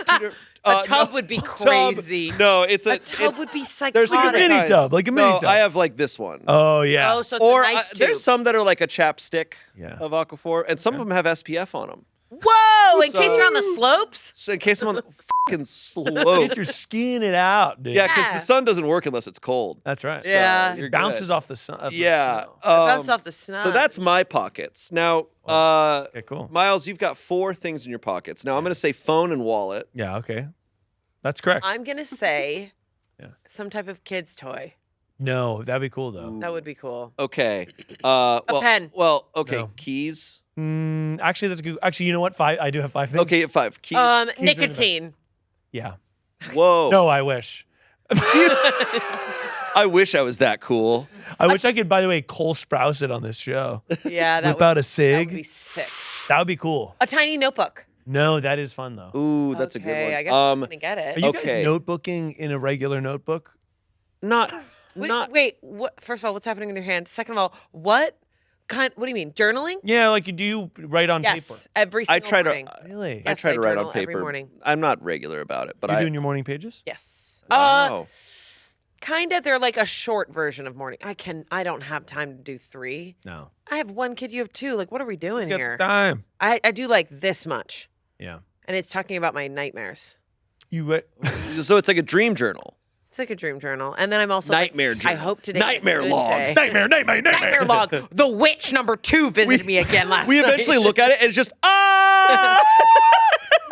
S2: tub would be
S1: Tub.
S2: crazy.
S1: No, it's
S2: A tub
S1: it's,
S2: would be
S1: there's
S2: psychotic.
S3: Like a mini
S1: kinds.
S3: tub, like a mini
S1: No,
S3: tub.
S1: I have like this one.
S3: Oh yeah.
S2: Oh, so it's
S1: Or
S2: a nice tube.
S1: there's some that are like a chapstick
S3: Yeah.
S1: of Aquaphor, and some of them have SPF on them.
S2: Whoa! In case
S1: So-
S2: you're on the slopes.
S1: So in case I'm on the fucking
S3: In
S1: slope.
S3: case you're skiing it out, dude.
S1: Yeah, because
S2: Yeah.
S1: the sun doesn't work unless it's cold.
S3: That's right.
S2: Yeah.
S1: you're
S3: It bounces
S1: good.
S3: off the sun. Off the
S1: Yeah.
S3: snow.
S2: Bounce off the snow.
S1: So that's my pockets. Now,
S3: Okay, cool.
S1: Miles, you've got 4 things in your pockets. Now I'm going to say phone and wallet.
S3: Yeah. Okay. That's correct.
S2: I'm gonna say
S3: Yeah.
S2: some type of kid's toy.
S3: No, that'd be cool though.
S2: That would be cool.
S1: Okay. Well,
S2: pen.
S1: Well, okay.
S3: No.
S1: Keys.
S3: Actually, that's a good. Actually, you know what? I do have 5 things.
S1: Okay, 5. Keys.
S2: Nicotine.
S3: Yeah.
S1: Whoa.
S3: No, I wish.
S1: I wish I was that cool.
S3: I wish I could. By the way, Cole Sprouse it on this show.
S2: Yeah, that
S3: Whip
S2: would,
S3: out a
S2: that
S3: sig.
S2: would be sick.
S3: That would be cool.
S2: A tiny notebook.
S3: No, that is fun though.
S1: Ooh, that's a good
S2: Okay,
S1: one.
S2: I guess I'm gonna get it.
S3: Are you
S1: Okay.
S3: guys notebooking in a regular notebook?
S1: Not.
S2: Wait, what? First of all, what's happening in your hand? Second of all, what do you mean? Journaling?
S3: Yeah, like do you write on
S2: Yes,
S3: paper?
S2: every
S1: I
S2: single
S1: try to.
S2: morning.
S3: Really?
S1: I
S2: Yes,
S1: try to write on
S2: journal every
S1: paper.
S2: morning.
S1: I'm not regular about it, but
S3: You're
S1: I.
S3: doing your morning pages?
S2: Yes.
S1: Wow.
S2: Kind of. They're like a short version of morning. I don't have time to do 3.
S3: No.
S2: I have 1 kid. You have 2. Like, what are we doing
S3: Get
S2: here?
S3: the time.
S2: I do like this much,
S3: Yeah.
S2: and it's talking about my nightmares.
S3: You.
S1: So it's like a dream journal.
S2: It's like a dream journal, and then I'm also
S1: Nightmare
S2: like,
S1: journal.
S2: I hope today.
S1: Nightmare log.
S3: Nightmare.
S2: Nightmare log. The witch number 2 visited me again last
S1: We
S2: night.
S1: eventually look at it and it's just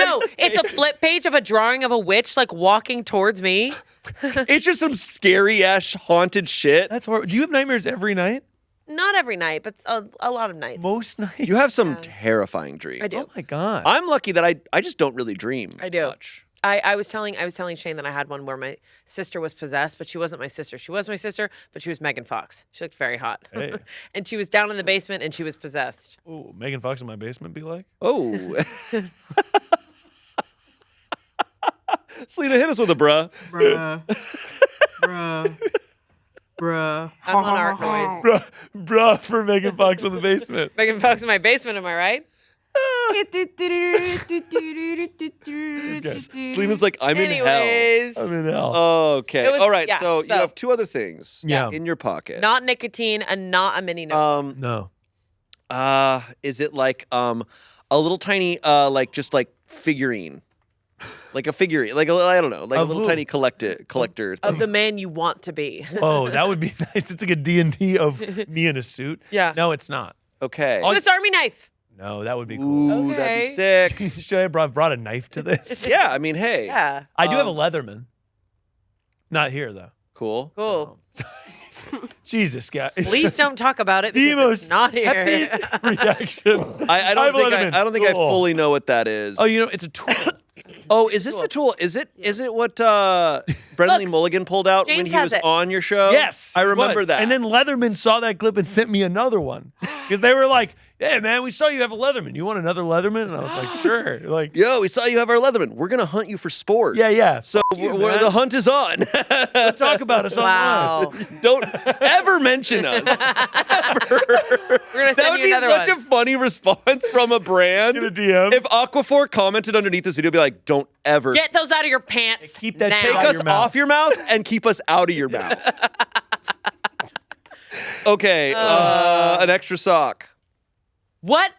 S2: No, it's a flip page of a drawing of a witch like walking towards me.
S1: It's just some scary ass haunted shit.
S3: That's horrible. Do you have nightmares every night?
S2: Not every night, but a lot of nights.
S3: Most nights.
S1: You have some terrifying dreams.
S2: I do.
S3: Oh my god.
S1: I'm lucky that I just don't really dream.
S2: I do.
S1: Much.
S2: I was telling Shayne that I had one where my sister was possessed, but she wasn't my sister. She was my sister, but she was Megan Fox. She looked very hot.
S3: Hey.
S2: And she was down in the basement and she was possessed.
S3: Oh, Megan Fox in my basement be like?
S1: Oh. Selena, hit us with a bruh.
S4: Bruh. Bruh. Bruh.
S2: I'm on art noise.
S3: Bruh for Megan Fox in the basement.
S2: Megan Fox in my basement, am I right?
S1: Selena's like, I'm in hell.
S2: Anyways,
S3: I'm in hell.
S1: Okay.
S2: It was-
S1: All right.
S2: yeah,
S1: so you
S2: so-
S1: have 2 other things
S3: Yeah.
S1: in your pocket.
S2: not nicotine and not a mini notebook.
S3: No.
S1: Is it like a little tiny just like figurine? Like a figurine, like I don't know, like a
S3: Of
S1: little
S3: who?
S1: tiny collector.
S2: Of the man you want to be.
S3: Oh, that would be nice. It's like a D&D of me in a suit.
S2: Yeah.
S3: No, it's not.
S1: Okay.
S2: Swiss Army knife.
S3: No, that would be cool.
S1: Ooh,
S2: Okay.
S1: that'd be sick.
S3: Should I have brought a knife to this?
S1: Yeah, I mean, hey.
S2: Yeah.
S3: I do have a Leatherman. Not here though.
S1: Cool.
S2: Cool.
S3: Jesus, guys.
S2: Please don't talk about it
S3: The
S2: because it's
S3: most
S2: not here.
S3: happy reaction.
S1: I
S3: have
S1: don't
S3: a
S1: think
S3: Leatherman.
S1: I don't think I
S3: Cool.
S1: fully know what that is.
S3: Oh, you know, it's a tool.
S1: Oh, is this the tool? Is it what Brendan Lee Mulligan pulled out when
S2: James
S1: he
S2: has
S1: was
S2: it.
S1: on your show?
S3: Yes,
S1: I
S3: it
S1: remember
S3: was.
S1: that.
S3: And then Leatherman saw that clip and sent me another one because they were like, "Hey, man, we saw you have a Leatherman. You want another Leatherman?" And I was like, "Sure." Like,
S1: yo, we saw you have our Leatherman. We're gonna hunt you for sport.
S3: yeah.
S1: So
S3: you,
S1: the
S3: man.
S1: hunt is on.
S3: Talk about us
S2: Wow.
S3: online.
S1: Don't ever mention us.
S2: We're gonna
S1: That
S2: send
S1: would
S2: you
S1: be
S2: another
S1: such
S2: one.
S1: a funny response from a brand.
S3: Get a DM.
S1: If Aquaphor commented underneath this video, be like, "Don't ever
S2: Get those out of your pants.
S3: Keep that
S2: now.
S3: tape
S1: take
S3: out
S1: us
S3: your mouth.
S1: off your mouth and keep us out of your mouth." Okay, an extra sock.
S2: What?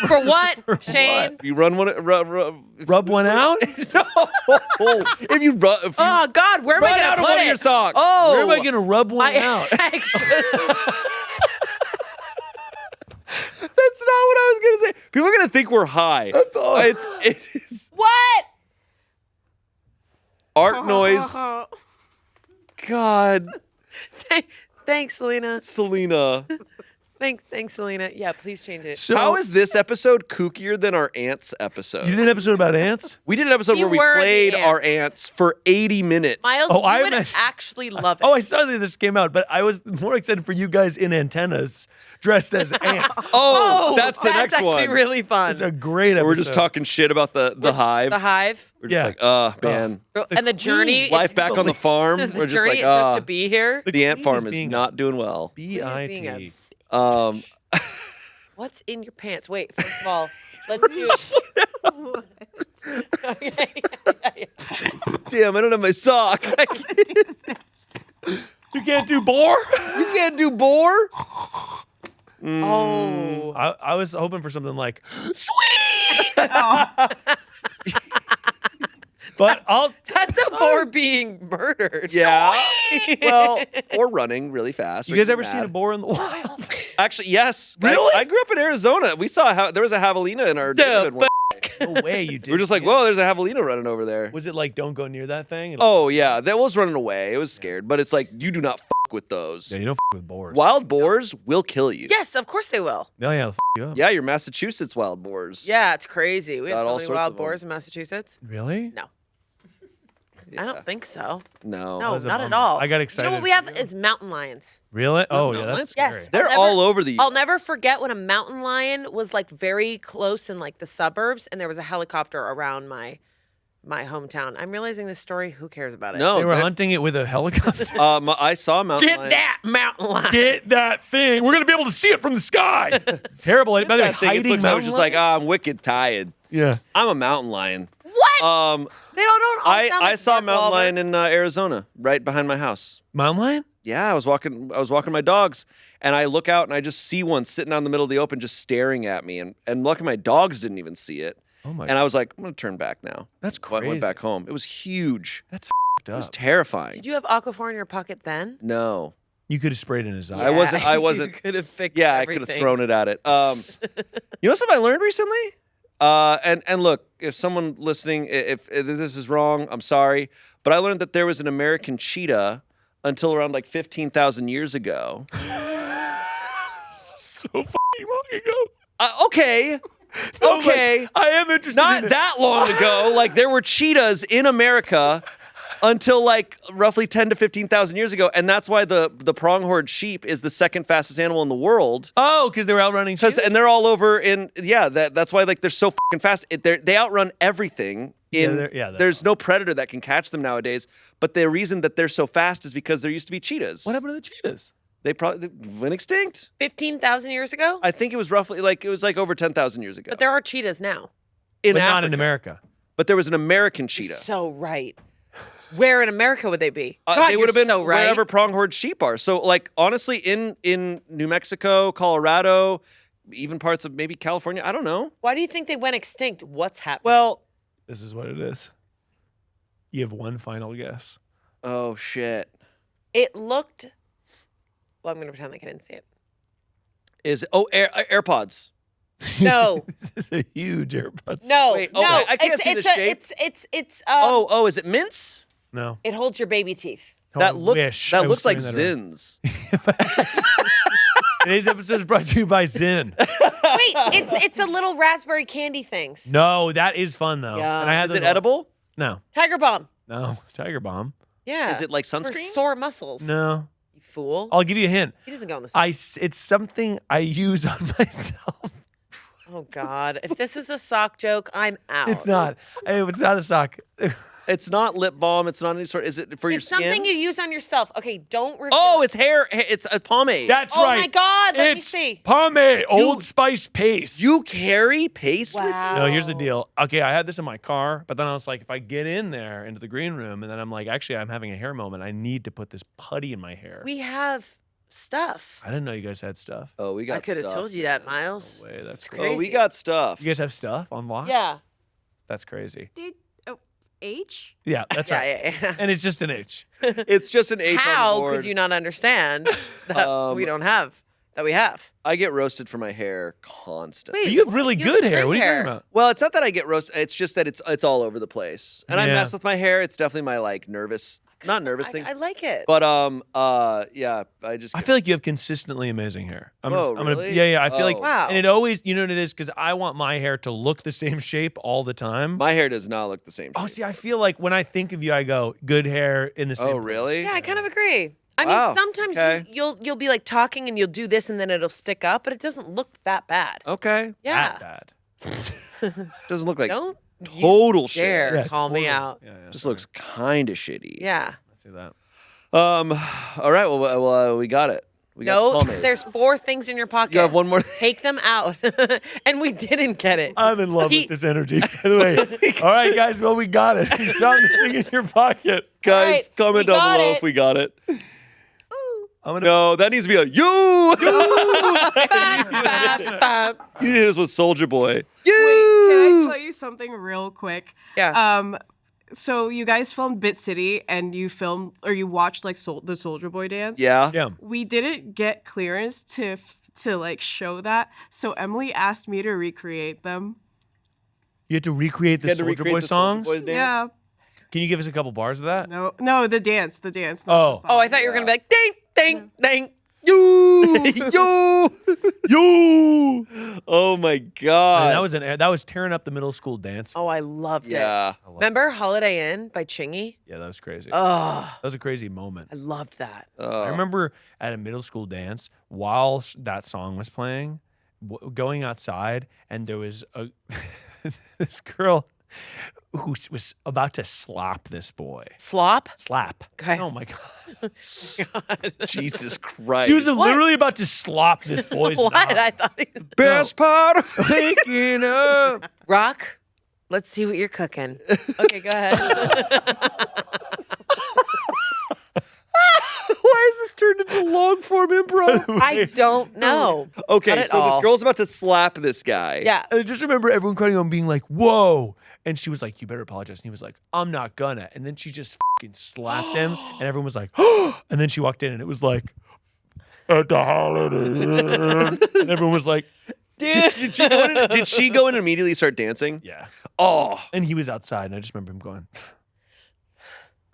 S2: For what, Shane?
S1: You run one.
S3: Rub one out.
S1: If you run, if you
S2: Oh God, where am I
S1: run
S2: gonna
S1: out of
S2: put
S1: one
S2: it?
S1: of your socks.
S2: Oh,
S3: Where am I gonna rub one out?
S2: extra.
S1: That's not what I was gonna say. People are gonna think we're high. It is
S2: What?
S1: art noise. God,
S2: Thanks, Selena.
S1: Selena.
S2: Thanks, Selina. Yeah, please change it.
S3: So,
S1: How is this episode kookier than our ants episode?
S3: you did an episode about ants?
S1: We did an episode
S2: You
S1: where we
S2: were the
S1: played our
S2: ants.
S1: ants for 80 minutes.
S2: Miles,
S3: Oh,
S2: you
S3: I
S2: would
S3: meant-
S2: actually love it.
S3: Oh, I saw that this came out, but I was more excited for you guys in antennas dressed as ants.
S1: Oh, that's the next
S2: actually
S1: one.
S2: really fun.
S3: It's a great episode.
S1: We're just talking shit about the hive.
S2: The hive
S1: We're just
S3: Yeah.
S1: like, man.
S2: and the journey.
S1: Life back on the farm.
S2: The
S1: We're just
S2: journey
S1: like,
S2: it took to be here.
S1: the ant
S3: queen
S1: farm
S3: is
S1: is
S3: being-
S1: not doing well.
S3: B-I-T.
S2: What's in your pants? Wait, first of all, let's do okay.
S1: Damn, I don't have my sock.
S3: You can't do boar?
S1: You can't do boar?
S2: Oh.
S3: I was hoping for something like, but I'll...
S2: That's a boar being murdered.
S1: Yeah. Well, or running really fast.
S3: You
S1: or
S3: guys
S1: getting
S3: ever seen
S1: mad.
S3: a boar in the wild?
S1: Actually, yes.
S3: Really?
S1: I grew up in Arizona. We saw there was a javelina in our neighborhood.
S3: No way you did.
S1: We were just like,
S3: see it?
S1: whoa, there's a javelina running over there.
S3: Was it like, don't go near that thing?
S1: Oh, yeah. That was running away. It was scared. But it's like, you do not with those.
S3: Yeah, you don't with boars.
S1: Wild boars will kill you.
S2: Yes, of course they will.
S3: Oh, yeah, they'll you up.
S1: Yeah, your Massachusetts wild boars.
S2: Yeah, it's crazy. We have
S1: Got
S2: so
S1: all
S2: many
S1: sorts
S2: wild
S1: of them.
S2: boars in Massachusetts.
S3: Really?
S2: No,
S1: Yeah.
S2: I don't think so.
S1: No.
S2: No,
S3: was a
S2: not at
S3: bummer.
S2: all.
S3: I got
S2: You
S3: excited
S2: know what we
S3: for
S2: have
S3: you.
S2: is mountain lions.
S3: Really? Oh, yeah,
S1: no,
S3: that's
S2: Yes.
S3: scary.
S1: They're
S2: I'll
S1: all over the
S2: I'll never forget when a mountain lion was like very close in like the suburbs, and there was a helicopter around my hometown. I'm realizing this story. Who cares about it?
S1: No.
S3: They were
S1: that-
S3: hunting it with a helicopter.
S1: I saw a mountain
S2: Get
S1: lion.
S2: that mountain lion.
S3: Get that thing. We're going to be able to see it from the sky. Terrible. By the way,
S1: That thing. It
S3: hiding
S1: looks, I was
S3: mountain
S1: just like,
S3: lions?
S1: I'm wicked tired.
S3: Yeah.
S1: I'm a mountain lion.
S2: What? They don't all
S1: I
S2: sound like
S1: saw a
S2: Mark
S1: mountain
S2: Wahlberg.
S1: lion in Arizona, right behind my house.
S3: Mountain lion?
S1: Yeah, I was walking my dogs, and I look out and I just see one sitting out in the middle of the open, just staring at me. And lucky my dogs didn't even see it.
S3: Oh, my
S1: And I was like, I'm gonna turn back now.
S3: That's
S1: So I
S3: crazy.
S1: went back home. It was huge.
S3: That's
S1: It was
S3: up.
S1: terrifying.
S2: Did you have Aquaphor in your pocket then?
S1: No.
S3: You could have sprayed in his eye.
S1: I wasn't-
S2: You could have fixed
S1: Yeah, I
S2: everything.
S1: could have thrown it at it. You know something I learned recently? And look, if someone listening, if this is wrong, I'm sorry, but I learned that there was an American cheetah until around like 15,000 years ago.
S3: So fucking long ago.
S1: Okay.
S3: No,
S1: Okay.
S3: but I am interested
S1: Not
S3: in it.
S1: that long ago. Like there were cheetahs in America until like roughly 10 to 15,000 years ago, and that's why the pronghorn sheep is the second fastest animal in the world.
S3: Oh, because they were outrunning cheetahs?
S1: And they're all over in that's why like they're so fucking fast. They outrun everything. There's no predator that can catch them nowadays. But the reason that they're so fast is because there used to be cheetahs.
S3: What happened to the cheetahs?
S1: They probably went extinct.
S2: 15,000 years ago?
S1: I think it was roughly like over 10,000 years ago.
S2: But there are cheetahs now.
S1: in
S3: But
S1: Africa.
S3: not in America.
S1: But there was an American cheetah.
S2: So right. Where in America would they be?
S1: They would have been
S2: so right.
S1: wherever pronghorn sheep are. So, like, honestly, in New Mexico, Colorado, even parts of maybe California, I don't know.
S2: Why do you think they went extinct? What's happening?
S1: Well,
S3: This is what it is. You have one final guess.
S1: oh shit.
S2: it looked. Well, I'm going to pretend like I didn't see it.
S1: AirPods.
S2: No.
S3: This is a huge AirPods.
S2: No.
S1: Wait,
S2: no.
S1: I can't see the shape.
S2: It's
S1: Is it mints?
S3: No.
S2: It holds your baby teeth.
S3: Oh, I
S1: That looks
S3: wish I was
S1: like
S3: doing that right.
S1: Zins.
S3: Today's episode is brought to you by Zin.
S2: Wait, it's a little raspberry candy things.
S3: No, that is fun though.
S2: Yeah.
S3: And I had
S1: Is
S3: those
S1: it
S3: all-
S1: edible?
S3: No.
S2: Tiger Balm.
S3: No. Tiger Bomb.
S2: Yeah.
S1: Is it like
S2: for
S1: sunscreen?
S2: sore muscles?
S3: No.
S2: You fool.
S3: I'll give you a hint.
S2: He doesn't go in the sun.
S3: It's something I use on myself.
S2: Oh God! If this is a sock joke, I'm out.
S3: It's not. It's not a sock.
S1: It's not lip balm. It's not any sort. Is it for your
S2: It's
S1: skin?
S2: something you use on yourself. Okay, don't reveal.
S1: Oh,
S2: it.
S1: it's hair. It's a pomade.
S3: That's
S2: Oh
S3: right.
S2: my God, let me
S3: It's
S2: see.
S3: pomade. Old Spice paste.
S1: You carry paste with you?
S2: Wow.
S3: No, here's the deal. Okay, I had this in my car, but then I was like, if I get in there into the green room, and then I'm like, actually, I'm having a hair moment. I need to put this putty in my hair.
S2: We have stuff.
S3: I didn't know you guys had stuff.
S1: Oh, we got
S2: I could have
S1: stuff.
S2: told you that, Miles.
S3: No way, that's
S2: crazy.
S1: Oh, we
S2: crazy.
S1: got stuff.
S3: You guys have stuff on lock?
S2: Yeah.
S3: That's crazy.
S4: H?
S3: Yeah, that's
S2: Yeah,
S3: right.
S2: yeah.
S3: And it's just an H.
S1: It's just an H on the
S2: How
S1: board.
S2: could you not understand that we don't have that we have?
S1: I get roasted for my hair constantly.
S2: Wait,
S3: You have really
S2: you
S3: good
S2: have
S3: hair.
S2: great
S3: What are you
S2: hair.
S3: talking about?
S1: Well, it's not that I get roasted. It's just that it's all over the place. And I
S3: Yeah.
S1: mess with my hair. It's definitely my like nervous not nervous thing.
S2: I like it.
S1: But yeah,
S3: I feel like you have consistently amazing hair.
S1: Really?
S3: Yeah. I feel like,
S2: Wow.
S3: and it always, you know what it is, because I want my hair to look the same shape all the time.
S1: my hair does not look the same.
S3: Oh,
S1: shape.
S3: see, I feel like when I think of you, I go good hair in the same.
S1: Oh,
S3: place.
S1: really?
S2: yeah, I kind of agree. I
S1: Wow,
S2: mean, sometimes
S1: okay.
S2: you'll be like talking and you'll do this and then it'll stick up, but it doesn't look that bad.
S1: Okay.
S2: Yeah.
S3: That bad.
S1: Doesn't look like
S2: Don't
S1: total shit.
S2: dare
S3: Yeah,
S2: call me
S3: totally.
S2: out.
S3: Yeah,
S1: Just
S3: sorry.
S1: looks kind of shitty.
S2: Yeah.
S3: I see that.
S1: All right. Well, we got it. We got
S2: No,
S1: the pomade.
S2: there's 4 things in your pocket.
S1: You have one more.
S2: Take them out. And we didn't get it.
S3: I'm in love with this energy. By the way. All right, guys. Well, we got it. Drop the thing in your pocket.
S1: Guys,
S2: right,
S1: comment
S2: we
S1: down
S2: got
S1: below
S2: it.
S1: if we got it.
S3: I'm gonna.
S1: No, that needs to be a you.
S2: Bap.
S1: You need to hit us with Soldier Boy.
S4: Wait, can I tell you something real quick?
S2: Yeah.
S4: So you guys filmed Bit City and you watched like the Soldier Boy dance.
S1: Yeah.
S3: Yeah.
S4: We didn't get clearance to like show that, so Emilie asked me to recreate them.
S3: You had to recreate the
S1: You had to
S3: Soldier
S1: recreate
S3: Boy
S1: the Soulja
S3: songs.
S1: Boy's dance?
S4: Yeah.
S3: Can you give us a couple bars of that?
S4: No, the dance. Not the
S3: Oh.
S4: song.
S2: Oh, I thought you were going to be like, ding, ding, ding.
S1: You. You.
S3: You.
S1: Oh my God.
S3: That was tearing up the middle school dance.
S2: Oh, I loved it.
S1: Yeah.
S2: Remember Holiday Inn by Chingy?
S3: Yeah, that was crazy.
S2: Oh,
S3: That was a crazy moment.
S2: I loved that.
S3: I remember at a middle school dance while that song was playing, going outside, and there was this girl who was about to slap this boy.
S2: Slop?
S3: Slap.
S2: Okay.
S3: Oh my God.
S1: Jesus Christ.
S3: She was literally about to slop this boy's
S2: What?
S3: knob.
S2: I thought he was...
S1: Best part of waking up.
S2: Rock, let's see what you're cooking. Okay, go ahead.
S1: Why is this turned into long form improv?
S2: I don't know.
S1: Okay,
S2: Not at
S1: so this
S2: all.
S1: girl's about to slap this guy.
S2: Yeah.
S3: I just remember everyone crying on being like, whoa. And she was like, you better apologize. And he was like, I'm not gonna. And then she just fucking slapped him. And everyone was like, oh. And then she walked in and it was like, at the holiday Inn. And everyone was like,
S1: Did she go in and immediately start dancing?
S3: yeah.
S1: Oh.
S3: And he was outside. And I just remember him going,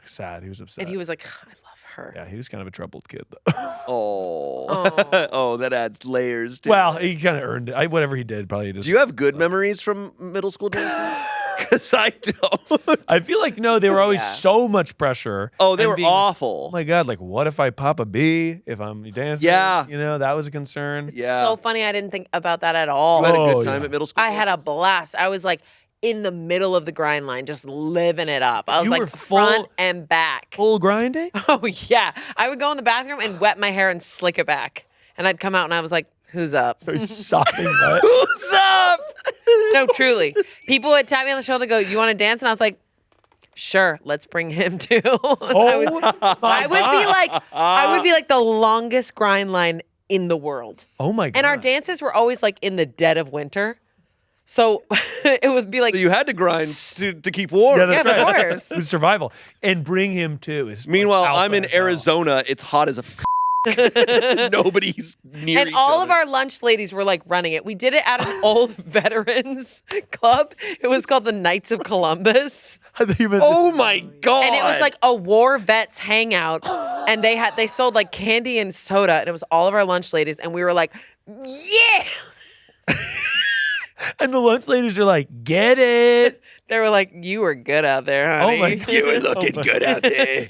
S3: sad. He was upset.
S2: And he was like, I love her.
S3: Yeah, he was kind of a troubled kid, though.
S1: Oh. Oh, that adds layers to
S3: Well, he kind of earned it. Whatever he did, probably just.
S1: Do you have good memories from middle school dances? Because I don't.
S3: I feel like, no, they were always
S2: Yeah.
S3: so much pressure.
S1: Oh, they
S3: and
S1: were
S3: being like,
S1: awful.
S3: oh my God, like, what if I pop a B if I'm dancing?
S1: Yeah.
S3: You know, that was a concern.
S1: Yeah.
S2: So funny. I didn't think about that at all.
S1: You had a
S3: Oh,
S1: good time
S3: yeah.
S1: at middle school?
S2: I had a
S1: dances?
S2: blast. I was like in the middle of the grind line, just living it up. I was
S3: You
S2: like
S3: were
S2: front and back.
S3: Full grinding?
S2: Oh, yeah. I would go in the bathroom and wet my hair and slick it back. And I'd come out and I was like, who's up?
S3: Very sopping wet.
S1: Who's up?
S2: No, truly. People would tap me on the shoulder and go, you want to dance? And I was like, sure, let's bring him too.
S3: Oh,
S2: I would be like the longest grind line in the world.
S3: Oh my God.
S2: And our dances were always like in the dead of winter. So it would be like,
S1: So you had to grind to keep warm.
S3: Yeah, that's
S2: yeah, of
S3: right.
S2: course.
S3: It was survival. And bring him too. Is
S1: Meanwhile,
S3: alpha
S1: I'm in
S3: as hell.
S1: Arizona. It's hot as a Nobody's near
S2: and
S1: each
S2: all
S1: other.
S2: of our lunch ladies were like running it. We did it at an old veterans club. It was called the Knights of Columbus.
S3: I thought you meant
S1: Oh my God.
S2: And it was like a war vets hangout. And they sold like candy and soda. And it was all of our lunch ladies. And we were like, yeah.
S3: and the lunch ladies are like, get it.
S2: They were like, you were good out there, honey.
S3: Oh my God.
S1: you were looking good out there.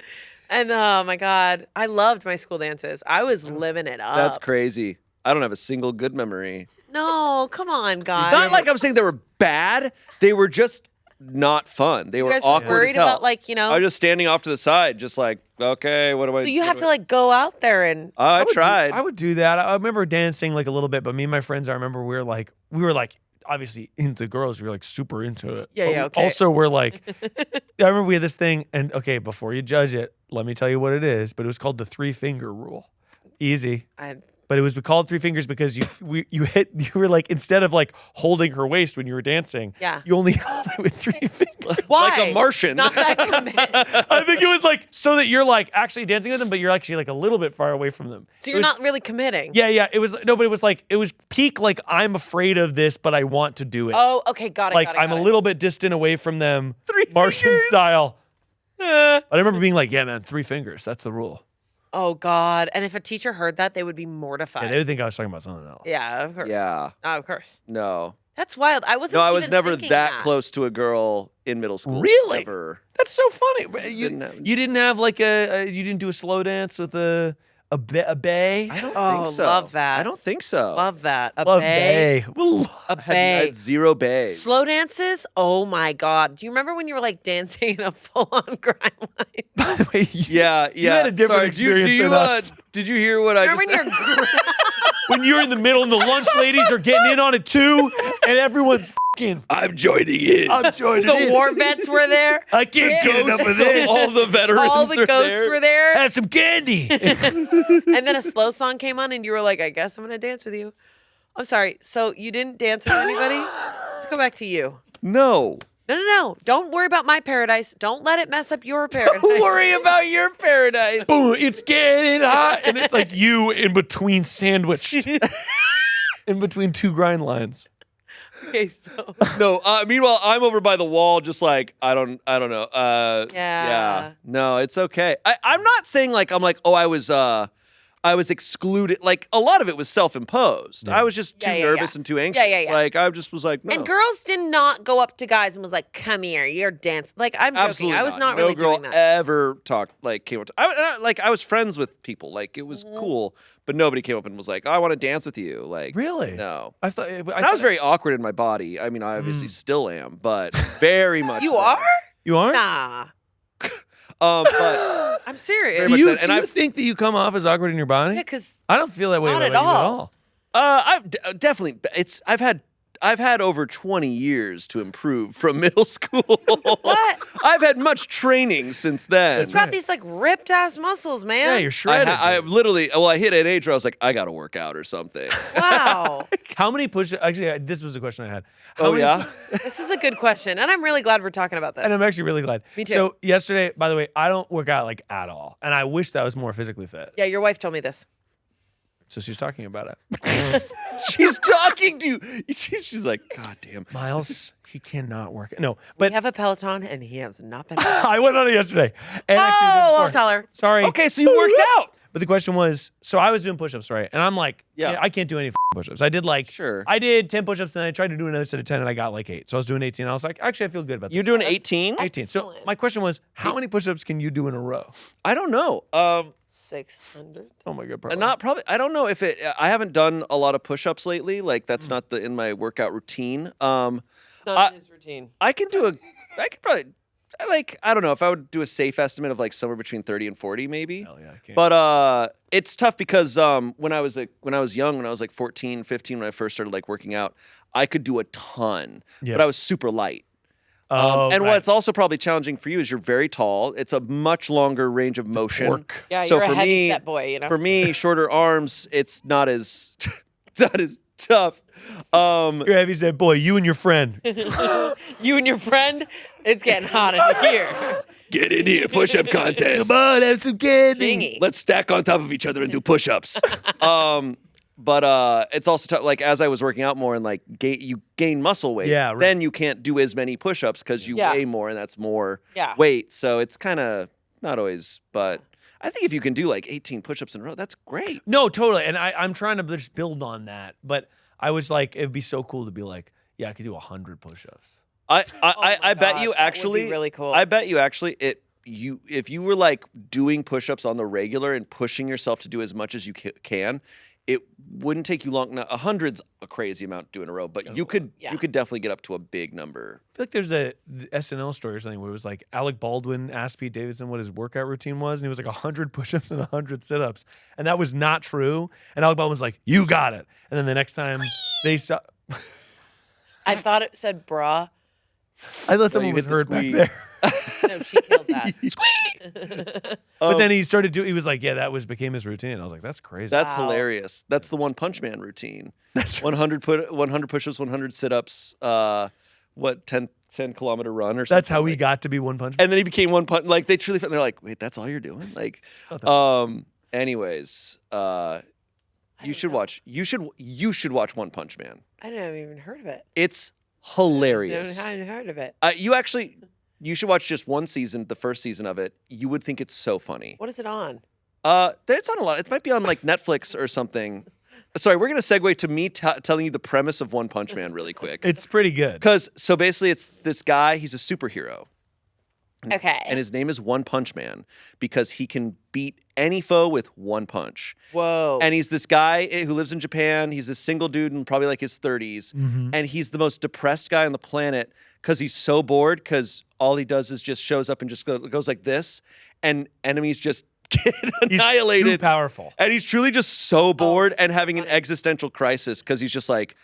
S2: And oh my God, I loved my school dances. I was living it up.
S1: That's crazy. I don't have a single good memory.
S2: No, come on, guys.
S1: Not like I'm saying they were bad. They were just not fun. They
S2: you
S1: were
S2: guys were
S1: awkward
S2: worried
S1: as hell.
S2: about like, you
S1: I
S2: know.
S1: was just standing off to the side, just like, okay, what do I
S2: So you
S1: what
S2: have
S1: do
S2: to like go out there and
S1: I
S3: would
S1: tried.
S3: I would do that. I remember dancing like a little bit, but me and my friends, I remember we were like obviously into girls. We were like super into it.
S2: Yeah,
S3: But
S2: yeah,
S3: we
S2: okay.
S3: Also, we're like, I remember we had this thing, and okay, before you judge it, let me tell you what it is. But it was called the 3-finger rule. Easy. But it was called 3 fingers because you were like, instead of like holding her waist when you were dancing,
S2: Yeah.
S3: you only held it with 3 fingers.
S2: why?
S1: Like a Martian.
S2: Not that commit.
S3: I think it was like so that you're like actually dancing with them, but you're actually like a little bit far away from them.
S2: So
S3: It
S2: you're
S3: was-
S2: not really committing.
S3: Yeah. It was no, but it was like it was peak like I'm afraid of this, but I want to do it.
S2: Oh, okay, got it.
S3: like
S2: got it,
S3: I'm
S2: got
S3: a
S2: it.
S3: little bit distant away from them, Martian style. I remember being like, yeah, man, 3 fingers. That's the rule.
S2: Oh God! And if a teacher heard that, they would be
S3: Yeah,
S2: mortified.
S3: they would think I was talking about something else.
S2: Yeah, of course.
S1: Yeah.
S2: Oh, of course.
S1: No.
S2: That's wild. I wasn't.
S1: No, I was
S2: even
S1: never
S2: thinking
S1: that close to a girl in middle school.
S3: Really?
S1: Ever.
S3: That's so funny. You
S1: Didn't have-
S3: didn't have like you didn't do a slow dance with a bay?
S1: I don't
S2: Oh,
S1: think so.
S2: love that.
S1: I don't think so.
S2: Love that. A
S3: Love
S2: bay.
S3: bay. Well,
S2: A
S1: I
S2: bay.
S1: had 0 bays.
S2: Slow dances? Oh my God. Do you remember when you were like dancing in a full on grind line?
S3: by the way,
S1: Yeah, yeah.
S3: had a different
S1: Sorry,
S3: experience
S1: do you,
S3: than us.
S1: Did you hear what
S2: Remember
S1: I
S2: when
S1: just
S2: you're
S3: when you're in the middle and the lunch ladies are getting in on it too, and everyone's fucking,
S1: I'm joining in.
S3: I'm joining
S2: the
S3: in.
S2: war vets were there?
S3: I can't get enough of this.
S1: All the veterans
S2: All the
S1: are
S2: ghosts
S1: there.
S2: were there.
S3: Have some candy.
S2: And then a slow song came on and you were like, I guess I'm going to dance with you. I'm sorry. So you didn't dance with anybody? Let's go back to you.
S1: No.
S2: No. Don't worry about my paradise. Don't let it mess up your paradise.
S1: Don't worry about your paradise.
S3: Boom, it's getting hot. And it's like you in between sandwiched. In between 2 grind lines.
S2: Okay, so.
S1: No. Meanwhile, I'm over by the wall, just like I don't know.
S2: Yeah.
S1: No, it's okay. I'm not saying like I'm like I was excluded. Like a lot of it was self-imposed. I was just too nervous and too anxious.
S2: Yeah.
S1: Like I just was like, no.
S2: And girls did not go up to guys and was like, come here, you're dancing. Like, I'm joking.
S1: Absolutely
S2: I was not
S1: no
S2: really
S1: girl
S2: doing that.
S1: ever talked like came up to, I was friends with people. Like it was cool, but nobody came up and was like, I want to dance with you. Like
S3: Really?
S1: No.
S3: I thought
S1: And I was very awkward in my body. I mean, I obviously still am, but very much.
S2: You
S1: so.
S2: are?
S3: You are?
S2: Nah.
S1: But
S2: I'm serious.
S1: Very
S3: Do
S1: much
S3: you,
S1: that. And
S3: do you
S1: I've-
S3: think that you come off as awkward in your body?
S2: Yeah, because
S3: I don't feel that way
S2: Not
S3: about
S2: at
S3: you at
S2: all.
S3: all.
S1: I've definitely. I've had over 20 years to improve from middle school.
S2: What?
S1: I've had much training since then.
S2: you've got these like ripped ass muscles, man.
S3: Yeah, you're shredded.
S1: I literally, I hit an age where I was like, I got to work out or something.
S2: Wow.
S3: How many push? Actually, this was a question I had. How
S1: Oh
S3: many-
S1: yeah.
S2: This is a good question. And I'm really glad we're talking about this.
S3: And I'm actually really glad.
S2: Me too.
S3: So yesterday, by the way, I don't work out like at all, and I wish that I was more physically fit.
S2: Yeah, your wife told me this.
S3: So she's talking about it.
S1: She's talking to you. She's like, God damn.
S3: Miles, he cannot work. No,
S2: We
S3: but
S2: have a Peloton and he has not been.
S3: I went on it yesterday. And actually the day
S2: Oh, I'll
S3: before.
S2: tell her.
S3: Sorry.
S1: Okay, so you worked out.
S3: But the question was, so I was doing push-ups, right? And I'm like,
S1: Yeah.
S3: I can't do any push-ups. I did like,
S1: Sure.
S3: I did 10 push-ups, then I tried to do another set of 10, and I got like 8. So I was doing 18. I was like, actually, I feel good about this.
S1: You're doing 18?
S3: 18. So
S2: Excellent.
S3: my question was, how many push-ups can you do in a row?
S1: I don't know.
S2: 600.
S3: Oh my God, probably.
S1: Not probably. I don't know if it. I haven't done a lot of push-ups lately. Like that's not in my workout routine.
S2: Not in his routine.
S1: I can do I could probably. I don't know if I would do a safe estimate of like somewhere between 30 and 40 maybe.
S3: Hell yeah, I can't.
S1: But it's tough because when I was young, when I was like 14, 15, when I first started like working out, I could do a ton,
S3: Yeah.
S1: but I was super light.
S3: Oh,
S1: And
S3: right.
S1: what's also probably challenging for you is you're very tall. It's a much longer range of motion.
S3: torque.
S2: Yeah,
S1: So
S2: you're
S1: for
S2: a heavy
S1: me,
S2: set boy, you know?
S1: For me, shorter arms, it's not as tough.
S3: You're heavy set boy, you and your friend.
S2: You and your friend, it's getting hot in here.
S1: Get in here, push-up contest.
S3: Come on, have some candy.
S2: Chingy.
S1: Let's stack on top of each other and do push-ups. But it's also tough. Like as I was working out more and like you gain muscle weight,
S3: Yeah, right.
S1: then you can't do as many push-ups because you
S2: Yeah.
S1: weigh more and that's more
S2: Yeah.
S1: weight. So it's kind of not always, but I think if you can do like 18 push-ups in a row, that's great.
S3: No, totally. And I'm trying to just build on that. But I was like, it'd be so cool to be like, yeah, I could do 100 push-ups.
S2: my
S1: I bet
S2: God,
S1: you
S2: that would be
S1: actually
S2: really cool.
S1: I bet you actually if you were like doing push-ups on the regular and pushing yourself to do as much as you can, it wouldn't take you long. Now, 100's a crazy amount to do in a row, but you could definitely get up to a big number.
S3: I feel like there's the SNL story or something where it was like Alec Baldwin asked Pete Davidson what his workout routine was, and he was like 100 push-ups and 100 sit-ups, and that was not true. And Alec Baldwin was like, "You got it." And then the next time they saw,
S2: I thought it said bra.
S3: I thought
S1: you
S3: someone was
S1: hit the
S3: hurt back
S1: squeak.
S3: there.
S2: No, she killed that.
S3: But then he started doing. He was like, "Yeah, became his routine." I was like, "That's crazy."
S1: That's
S2: Wow.
S1: hilarious. That's the One Punch Man routine.
S3: That's
S1: 100 push-ups, 100 sit-ups, 10-kilometer run or something.
S3: That's how he got to be One Punch Man.
S1: And then he became One Punch. Like they truly, they're like, wait, that's all you're doing? Like, anyways, you should watch. You should watch One Punch Man.
S2: I never even heard of it.
S1: It's
S2: I
S1: hilarious.
S2: hadn't heard of it.
S1: You actually, You should watch just one season, the first season of it. You would think it's so funny.
S2: What is it on?
S1: It's on a lot. It might be on like Netflix or something. Sorry, we're gonna segue to me telling you the premise of One Punch Man really quick.
S3: It's pretty good.
S1: Because so basically, it's this guy. He's a superhero.
S2: Okay.
S1: And his name is One Punch Man because he can beat any foe with one punch.
S2: Whoa.
S1: And he's this guy who lives in Japan. He's a single dude in probably like his 30s. And he's the most depressed guy on the planet because he's so bored because all he does is just shows up and just goes like this. And enemies just get annihilated.
S3: He's too powerful.
S1: And he's truly just so bored and having an existential crisis because he's just like,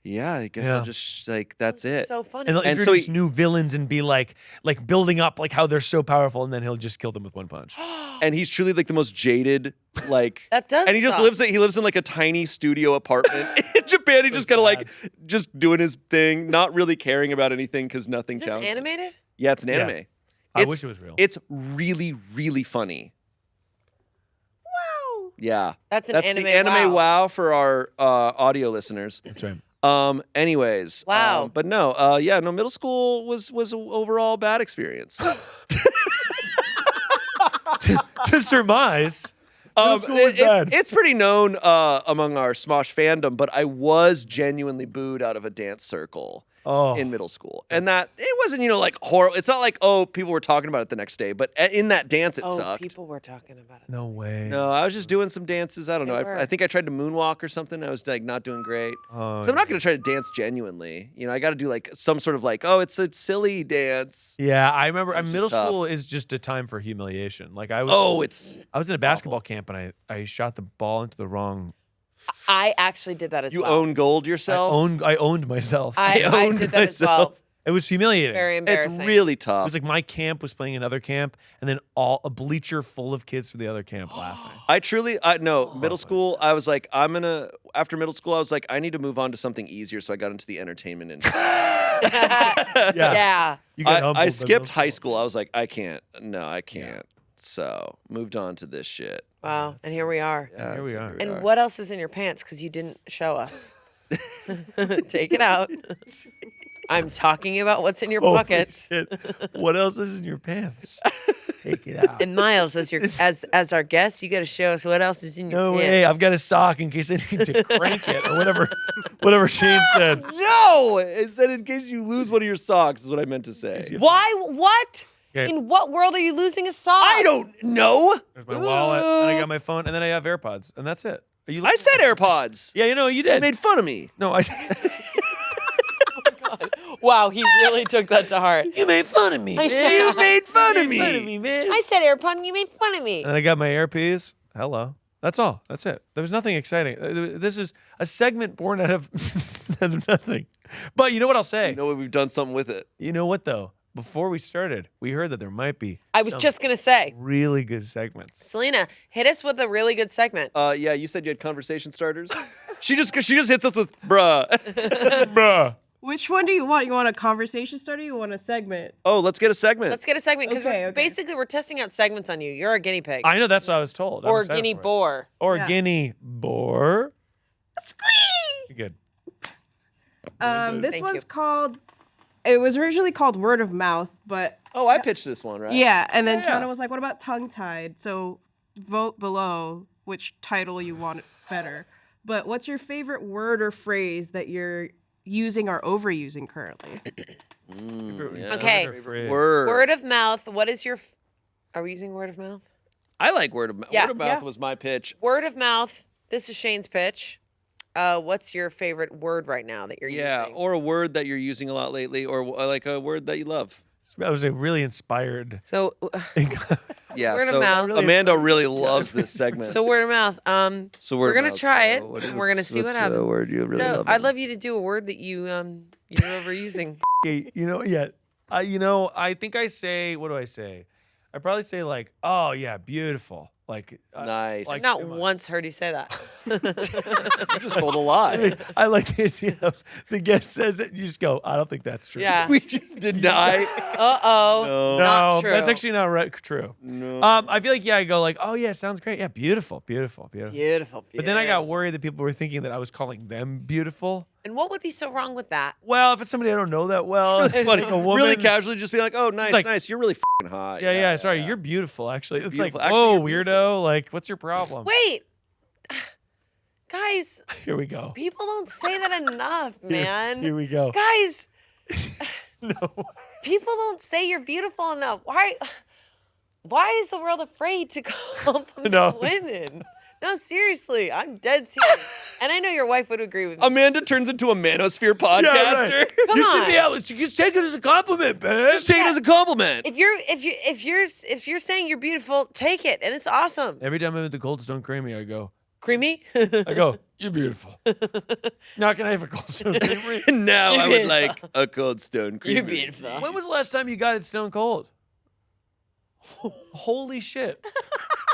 S1: yeah, I guess I'll just like that's
S2: This is
S1: it.
S2: so funny.
S3: And they'll
S1: And so
S3: introduce new villains and be like building up like how they're so powerful, and then he'll just kill them with one punch.
S1: And he's truly like the most jaded, like
S2: That does
S1: And he just
S2: suck.
S1: lives in like a tiny studio apartment in Japan. He just kind of like just doing his thing, not really caring about anything because nothing
S2: Is this
S1: challenges.
S2: animated?
S1: Yeah, it's an anime.
S3: I wish it was real.
S1: It's really, really funny.
S2: Wow.
S1: Yeah,
S2: That's an
S1: that's
S2: anime
S1: the anime
S2: wow.
S1: wow for our audio listeners.
S3: That's right.
S1: Anyways,
S2: Wow.
S1: but no, yeah, no. Middle school was an overall bad experience.
S3: To surmise, middle school was bad.
S1: It's pretty known among our Smosh fandom, but I was genuinely booed out of a dance circle in middle school, and that it wasn't like horrible. It's not like people were talking about it the next day, but in that dance it sucked.
S2: People were talking about it.
S3: No way.
S1: No, I was just doing some dances. I don't know.
S2: They were.
S1: I think I tried to moonwalk or something. I was like not doing great.
S3: Oh,
S1: So I'm not going to try to dance genuinely. I got to do like some sort of like, it's a silly dance.
S3: Yeah, I remember.
S1: Which is
S3: Middle
S1: tough.
S3: school is just a time for humiliation. Like I was. I was in a basketball camp and I shot the ball into the wrong.
S2: I actually did that as
S1: You
S2: well.
S1: own gold yourself.
S3: I owned myself.
S2: I
S1: owned
S2: did that as well.
S1: myself.
S3: It was humiliating.
S2: Very
S1: It's
S2: embarrassing.
S1: really
S3: It
S1: tough.
S3: was like my camp was playing another camp, and then a bleacher full of kids from the other camp laughing.
S1: I truly, no, middle school, I was like, after middle school, I was like, I need to move on to something easier. So I got into the entertainment industry.
S2: Yeah.
S3: You got humbled
S1: I
S3: by
S1: skipped
S3: middle
S1: high school. I was like, I can't. No, I can't. So moved on to this shit.
S2: Wow. And here we are.
S1: Yeah,
S3: Here we
S1: so
S3: are.
S2: And what else is in your pants? Because you didn't show us. Take it out. I'm talking about what's in your
S3: Holy
S2: pockets.
S3: shit. What else is in your pants? Take it out.
S2: And Miles, as our guest, you got to show us what else is in your
S3: No
S2: pants.
S3: way. I've got a sock in case I need to crank it or whatever Shane said.
S1: No, it said in case you lose one of your socks is what I meant to say.
S2: Why? What?
S3: Okay.
S2: In what world are you losing a sock?
S1: I don't know.
S3: There's my wallet, and I got my phone, and then I have AirPods, and that's it. Are you
S1: I said AirPods.
S3: Yeah, you
S1: You
S3: did.
S1: made fun of me.
S3: No, I.
S2: Wow, he really took that to heart.
S3: You made fun of me.
S1: You made fun of
S3: Fun of
S1: me.
S3: man.
S2: I said AirPod and you made fun of me.
S3: And I got my earpiece. Hello. That's all. That's it. There was nothing exciting. This is a segment born out of nothing. But you know what I'll say?
S1: You know what? We've done something with it.
S3: You know what though? Before we started, we heard that there might be
S2: I was just going to say,
S3: really good segments.
S2: Selena, hit us with a really good segment.
S1: Yeah, you said you had conversation starters. she just hits us with bruh.
S3: Bruh.
S4: Which one do you want? You want a conversation starter? Or you want a segment?
S1: Oh, let's get a segment.
S2: Let's get a segment because
S4: Okay.
S2: basically we're testing out segments on you. You're a guinea pig.
S3: I know that's what I was told. I'm
S2: or
S3: excited
S2: guinea
S3: for it.
S2: boar.
S3: Or
S4: Yeah.
S3: guinea boar.
S4: Squee!
S3: Good.
S4: This
S2: Thank
S4: one's
S2: you.
S4: called. It was originally called Word of Mouth, but
S1: Oh, I pitched this one, right?
S4: yeah, and then
S1: Yeah.
S4: Kiana was like, "What about tongue tied?" So vote below which title you want better. But what's your favorite word or phrase that you're using or overusing currently?
S2: Okay.
S1: Word.
S2: Word of mouth. What is your. Are we using word of mouth?
S1: I like word of mouth.
S2: Yeah.
S1: Word of mouth
S4: Yeah.
S1: was my pitch.
S2: Word of mouth. This is Shane's pitch. What's your favorite word right now that you're
S1: Yeah,
S2: using?
S1: or a word that you're using a lot lately, or like a word that you love.
S3: That was a really inspired.
S2: So,
S1: Yeah.
S2: Word of
S1: so
S2: mouth.
S1: Amanda really loves this segment.
S2: so word of mouth.
S1: So
S2: we're
S1: word of
S2: gonna
S1: mouth.
S2: try it.
S1: what is-
S2: We're gonna see what
S1: what's
S2: happens.
S1: A word you really
S2: No,
S1: love.
S2: I'd love you to do a word that you're overusing.
S3: Okay, I think I say, what do I say? I probably say like, oh yeah, beautiful. Like
S1: Nice.
S3: like
S2: Not
S3: too much.
S2: once heard you say that.
S1: You just told a lie.
S3: I like the idea of the guest says it, you just go, I don't think that's true.
S2: Yeah.
S1: We just deny.
S2: Uh-oh. Not
S3: No,
S2: true.
S3: that's actually not true.
S1: No.
S3: I feel like, I go like, oh yeah, sounds great. Yeah, beautiful.
S2: Beautiful.
S3: But then I got worried that people were thinking that I was calling them beautiful.
S2: And what would be so wrong with that?
S3: Well, if it's somebody I don't know that well,
S1: It's funny.
S3: like a woman,
S1: Really casually just be like, oh, nice,
S3: like-
S1: nice. You're really f***ing hot.
S3: Yeah, sorry, you're beautiful, actually. It's
S1: Beautiful.
S3: like,
S1: Actually,
S3: whoa,
S1: you're
S3: weirdo. Like, what's your problem?
S2: Wait. Guys,
S3: Here we go.
S2: people don't say that enough, man.
S3: Here we go.
S2: Guys,
S3: No.
S2: people don't say you're beautiful enough. Why is the world afraid to compliment
S3: No.
S2: women? No, seriously, I'm dead serious. And I know your wife would agree with me.
S1: Amanda turns into a manosphere podcaster.
S3: Yeah, right.
S2: Come
S3: you
S2: on.
S3: should be able to just take it as a compliment, bitch.
S1: Just take it as a compliment.
S2: If you're saying you're beautiful, take it, and it's awesome.
S3: Every time I'm at the Cold Stone Creamery, I go,
S2: Creamy.
S3: you're beautiful. Now can I have a Cold Stone Creamery?
S1: Now
S2: You're
S1: I would
S2: beautiful.
S1: like a Cold Stone Creamery.
S2: You're beautiful.
S3: When was the last time you got it Stone Cold? Holy shit.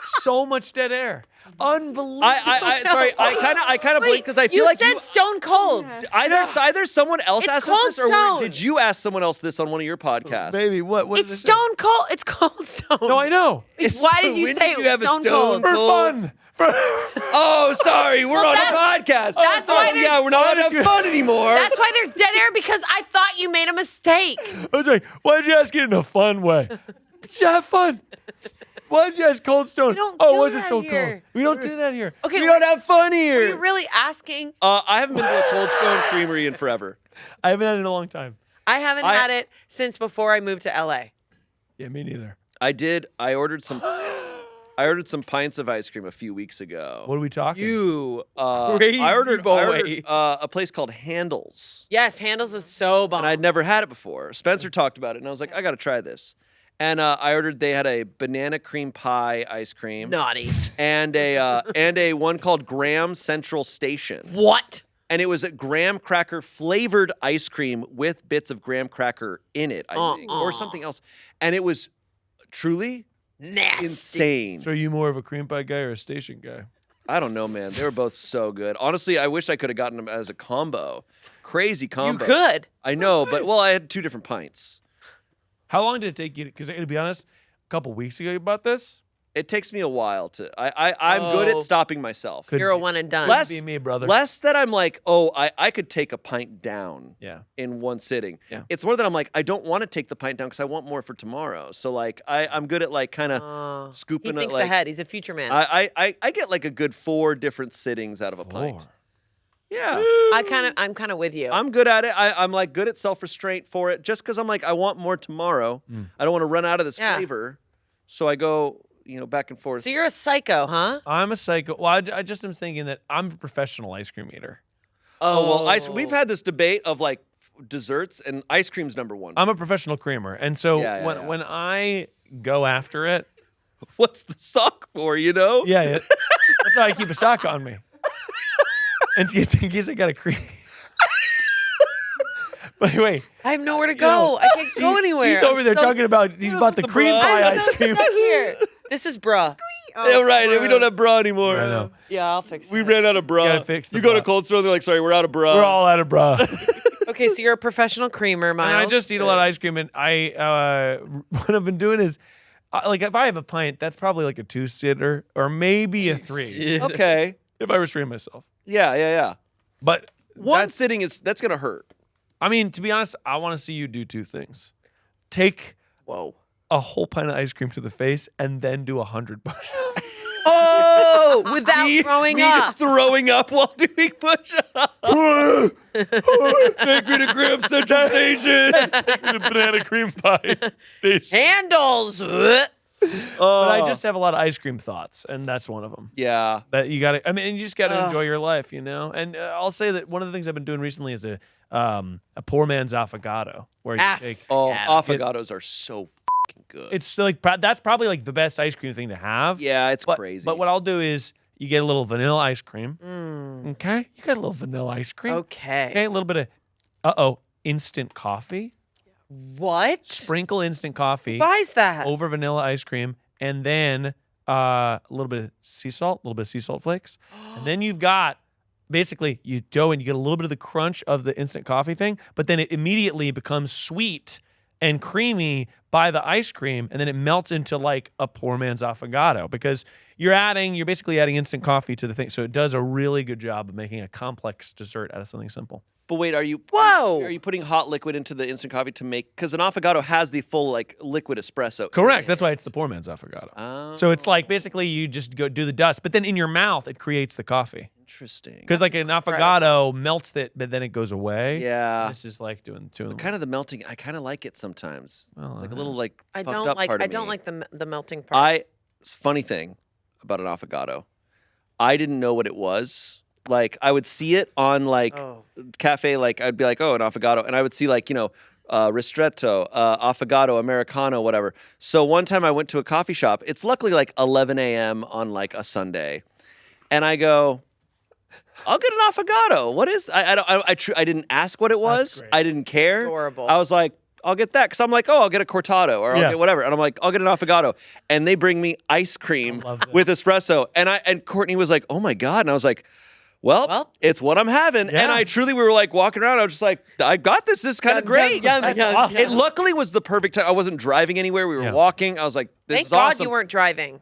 S3: So much dead air. Unbelievable.
S1: Sorry, I kind of blinked because I feel
S2: you
S1: like
S2: said Stone Cold.
S1: either someone else
S2: It's
S1: asked us
S2: Cold
S1: this, or
S2: Stone.
S1: did you ask someone else this on one of your podcasts?
S3: Baby, what
S2: It's
S3: is it?
S2: Stone Cold. It's Cold Stone.
S3: No, I know.
S2: Why did you
S1: When
S2: say
S1: did
S2: it
S1: you
S2: was
S1: have a
S2: Stone
S1: Stone
S2: Cold?
S3: For
S1: Cold?
S3: fun.
S1: Oh, sorry, we're on a podcast.
S2: that's why there's-
S1: yeah, we're not allowed to have fun anymore.
S2: That's why there's dead air, because I thought you made a mistake.
S3: I was like, why did you ask it in a fun way? Did you have fun? Why did you ask Cold Stone?
S2: We don't
S3: Oh,
S2: do
S3: was it
S2: that
S3: Stone
S2: here.
S3: Cold? We don't do that here.
S2: Okay,
S1: we don't have fun
S2: were
S1: here.
S2: you really asking?
S1: I haven't been to a Cold Stone Creamery in forever.
S3: I haven't had it in a long time.
S2: I haven't had it since before I moved to LA.
S3: Yeah, me neither.
S1: I ordered some pints of ice cream a few weeks ago.
S3: What are we talking?
S2: Crazy
S1: I ordered
S2: boy.
S1: a place called Handles,
S2: Yes, Handles is so bomb.
S1: and I'd never had it before. Spencer talked about it, and I was like, I got to try this. And I ordered. They had a banana cream pie ice cream,
S2: Naughty.
S1: and a one called Graham Central Station.
S2: What?
S1: And it was a graham cracker flavored ice cream with bits of graham cracker in it, I think, or something else. And it was truly
S2: Nasty.
S1: insane.
S3: So are you more of a cream pie guy or a station guy?
S1: I don't know, man. They were both so good. Honestly, I wish I could have gotten them as a combo. Crazy
S2: You
S1: combo.
S2: could.
S1: I know, but I had 2 different pints.
S3: How long did it take you? Because to be honest, a couple weeks ago you bought this.
S1: It takes me a while to. I'm good at
S2: Oh.
S1: stopping myself.
S3: Couldn't
S2: You're a
S3: be-
S2: one and done.
S1: Less
S3: be me, brother.
S1: Less that I'm like, I could take a pint down.
S3: Yeah.
S1: In one sitting.
S3: Yeah.
S1: It's more that I'm like, I don't want to take the pint down because I want more for tomorrow. So like, I'm good at like kind of
S2: He
S1: scooping it.
S2: thinks
S1: Like,
S2: ahead. He's a future man.
S1: I get like a good 4 different sittings out of a pint.
S3: 4.
S1: Yeah.
S2: I'm kind of with you.
S1: I'm good at it. I'm like good at self-restraint for it just because I'm like, I want more tomorrow. I don't want to run out of this
S2: Yeah.
S1: flavor. So I go, back and forth.
S2: So you're a psycho, huh?
S3: I'm a psycho. Well, I just am thinking that I'm a professional ice cream eater.
S1: Oh, well, we've had this debate of like desserts, and ice cream's number 1.
S3: I'm a professional creamer, and so
S1: Yeah.
S3: when I go after it,
S1: What's the sock for,
S3: yeah, that's why I keep a sock on me. And in case I got a cream. By the way,
S2: I have nowhere to go. I can't go anywhere.
S3: he's over there
S2: I'm so-
S3: talking about he's bought the
S1: the
S3: cream
S1: bruh.
S3: pie
S2: I'm
S3: ice
S2: so
S3: cream.
S2: stuck here. This is bruh.
S1: Yeah, right. And we don't have bra anymore.
S3: I know.
S2: Yeah, I'll fix
S1: We
S2: it.
S1: ran out of bra.
S3: Gotta fix the
S1: you go to
S3: bra.
S1: Cold Stone, they're like, sorry, we're out of bra.
S3: We're all out of bra.
S2: Okay, so you're a professional creamer, Miles.
S3: And I just eat a lot of ice cream, and what I've been doing is, like, if I have a pint, that's probably like a 2-sitter or maybe a 3
S1: Okay.
S3: if I restrain myself.
S1: Yeah.
S3: But
S1: One
S3: that's,
S1: sitting that's gonna hurt.
S3: I mean, to be honest, I want to see you do 2 things: take a whole pint of ice cream to the face, and then do 100 push-ups.
S2: Oh, without throwing
S1: me
S2: up.
S1: throwing up while doing push-ups. Take me to Graham Central Station.
S3: The banana cream pie station.
S2: Handles.
S3: But I just have a lot of ice cream thoughts, and that's one of them.
S1: Yeah.
S3: That you got to, I mean, and you just got to enjoy your life, And I'll say that one of the things I've been doing recently is a poor man's affogato, where you take.
S1: Oh,
S2: Yeah.
S1: affogatos are so fucking good.
S3: It's like that's probably like the best ice cream thing to have.
S1: yeah, it's
S3: But,
S1: crazy.
S3: But what I'll do is you get a little vanilla ice cream. Okay, you got a little vanilla ice cream.
S2: Okay.
S3: Okay, a little bit of instant coffee.
S2: What?
S3: Sprinkle instant coffee
S2: Why is that?
S3: over vanilla ice cream, and then a little bit of sea salt, a little bit of sea salt flakes, and then you've got basically you dough and you get a little bit of the crunch of the instant coffee thing, but then it immediately becomes sweet and creamy by the ice cream, and then it melts into like a poor man's affogato because you're basically adding instant coffee to the thing. So it does a really good job of making a complex dessert out of something simple.
S1: But wait, are you putting hot liquid into the instant coffee to make, because an affogato has the full like liquid espresso.
S3: Correct. That's why it's the poor man's affogato.
S1: Oh.
S3: So it's like basically you just go do the dust, but then in your mouth it creates the coffee.
S1: Interesting.
S3: Because like an affogato melts it, but then it goes away.
S1: Yeah.
S3: This is like doing two.
S1: But kind of the melting, I kind of like it sometimes. It's like a little like
S2: I
S1: fucked
S2: don't
S1: up
S2: like
S1: part of
S2: I don't
S1: me.
S2: like the melting part.
S1: Funny thing about an affogato, I didn't know what it was. Like I would see it on like cafe, like I'd be like, oh, an affogato, and I would see like ristretto, affogato, Americano, whatever. So one time I went to a coffee shop. It's luckily like 11 a.m. on like a Sunday, and I go, I'll get an affogato. What is? I didn't ask what it was. I didn't care.
S2: Adorable.
S1: I was like, I'll get that because I'm like, oh, I'll get a cortado or I'll get whatever, and I'm like, I'll get an affogato, and they bring me ice cream with espresso, and Courtney was like, oh my god, and I was like, well, it's what I'm having.
S3: Yeah.
S1: And we were like walking around. I was just like, I got this. This is kind of great.
S3: Awesome.
S1: It luckily was the perfect time. I wasn't driving anywhere. We were walking. I was like, this
S2: Thank
S1: is
S2: God
S1: awesome.
S2: you weren't driving.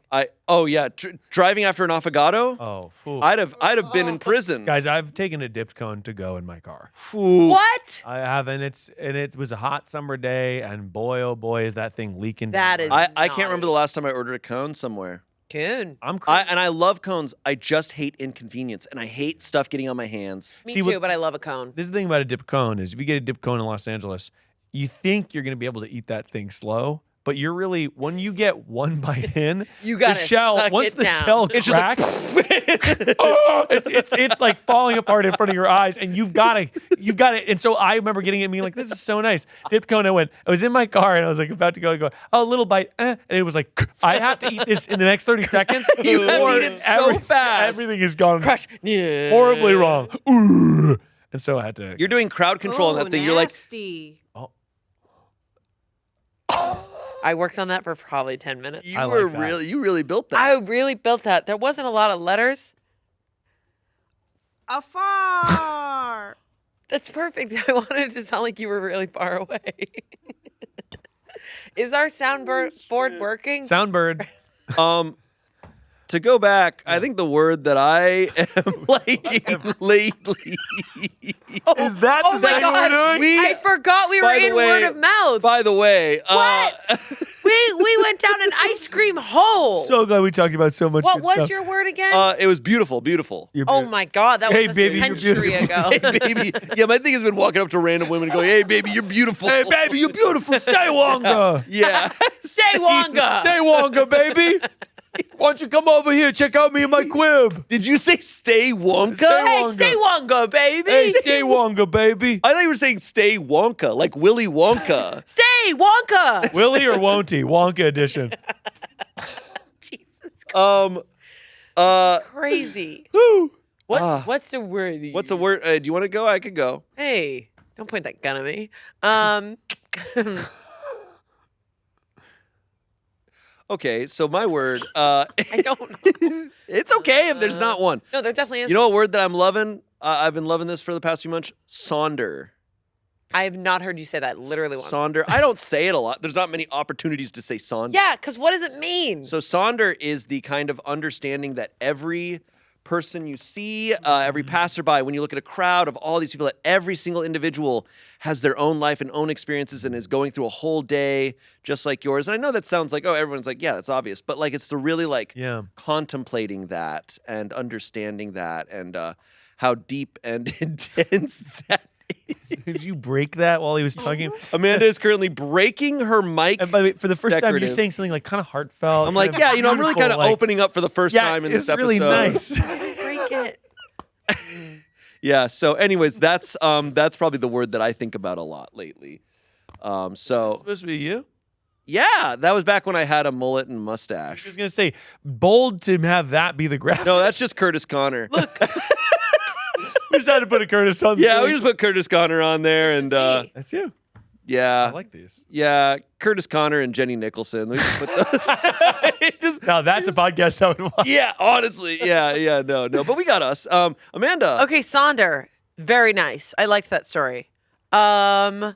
S1: Driving after an affogato.
S3: Oh, phew.
S1: I'd have been in prison.
S3: Guys, I've taken a dipped cone to go in my car.
S2: What?
S3: I have, and it was a hot summer day, and boy, oh boy, is that thing leaking.
S2: That
S3: down.
S2: is
S1: I can't remember the last time I ordered a cone somewhere.
S2: Coon.
S1: I love cones. I just hate inconvenience, and I hate stuff getting on my hands.
S2: Me
S3: See,
S2: too, but I love a cone.
S3: This is the thing about a dipped cone is if you get a dipped cone in Los Angeles, you think you're going to be able to eat that thing slow, but you're really, when you get one bite in,
S2: You gotta
S3: the shell,
S2: suck
S3: once
S2: it
S3: the
S2: down.
S3: shell
S1: It's just like,
S3: cracks, it's like falling apart in front of your eyes, and you've got it. And so I remember getting it and being like, this is so nice. Dipped cone, I was in my car, and I was like about to go, oh, a little bite, and it was like, I have to eat this in the next 30 seconds.
S1: You have
S3: or
S1: eaten so fast.
S3: Everything has gone
S2: Crush. Yeah.
S3: horribly wrong. Ooh. And so I had to.
S1: You're doing crowd control on that thing. You're like,
S4: nasty.
S2: I worked on that for probably 10 minutes.
S1: you really built that.
S2: I really built that. There wasn't a lot of letters.
S4: Afar.
S2: That's perfect. I wanted it to sound like you were really far away. Is our soundboard working?
S3: Soundbird.
S1: To go back, I think the word that I am liking lately.
S3: Is that
S2: Oh
S3: is
S2: my
S3: that
S2: God.
S3: what we're doing?
S2: I forgot we were
S1: By the
S2: in
S1: way-
S2: word of mouth.
S1: By the way,
S2: What? we went down an ice cream hole.
S3: So glad we talked about so much.
S2: What
S3: good
S2: was
S3: stuff.
S2: your word again?
S1: it was beautiful.
S3: You're
S2: Oh
S3: beautiful.
S2: my God, that
S3: Hey,
S2: was
S3: baby,
S2: a
S3: you're
S2: century
S3: beautiful.
S2: ago.
S1: Hey, baby. Yeah, my thing has been walking up to random women and going, hey, baby, you're beautiful.
S3: Hey, baby, you're beautiful. Stay longer.
S1: Yeah.
S2: Stay Wonga.
S3: Stay longer, baby. Why don't you come over here? Check out me and my quib.
S1: Did you say stay Wonka?
S3: Stay
S2: Hey, stay Wonga, baby.
S3: Hey, stay longer, baby.
S1: I thought you were saying stay Wonka, like Willy Wonka.
S2: Stay Wonka.
S3: Willie or won't he? Wonka edition.
S2: Jesus Christ. Crazy.
S3: Woo.
S2: What's the word?
S1: What's a word? Do you want to go? I could go.
S2: Hey, don't point that gun at me.
S1: Okay, so my word,
S2: I don't know.
S1: it's okay if there's not one.
S2: No, there definitely is.
S1: You know what word that I'm loving? I've been loving this for the past few months. Sonder.
S2: I have not heard you say that literally once.
S1: Sonder. I don't say it a lot. There's not many opportunities to say sonder.
S2: Yeah, because what does it mean?
S1: So sonder is the kind of understanding that every person you see, every passerby, when you look at a crowd of all these people, that every single individual has their own life and own experiences and is going through a whole day just like yours. And I know that sounds like, oh, everyone's like, yeah, that's obvious. But like, it's the really like contemplating that and understanding that and how deep and intense that is.
S3: Did you break that while he was talking?
S1: Amanda is currently breaking her mic.
S3: And by the way, for the first time,
S1: Decorative.
S3: you're saying something like kind of heartfelt.
S1: I'm like,
S3: kind
S1: yeah,
S3: of
S1: I'm really
S3: beautiful,
S1: kind of
S3: like-
S1: opening up for the first time in this
S3: it's
S1: episode.
S3: really nice.
S2: Break it.
S1: Yeah. So, anyways, that's probably the word that I think about a lot lately. So
S3: Supposed to be you?
S1: yeah, that was back when I had a mullet and
S3: I
S1: mustache.
S3: was gonna say, bold to have that be the graphic.
S1: No, that's just Curtis Connor. Look,
S3: We just had to put a Curtis on.
S1: yeah,
S3: the
S1: we just put Curtis Connor on there, and
S2: me.
S3: That's you.
S1: Yeah.
S3: I like these.
S1: Yeah, Curtis Connor and Jenny Nicholson. We should put those.
S3: Now that's a podcast I would watch.
S1: Yeah, honestly. Yeah, no. But we got us. Amanda.
S2: Okay, Sonder. Very nice. I liked that story. Mine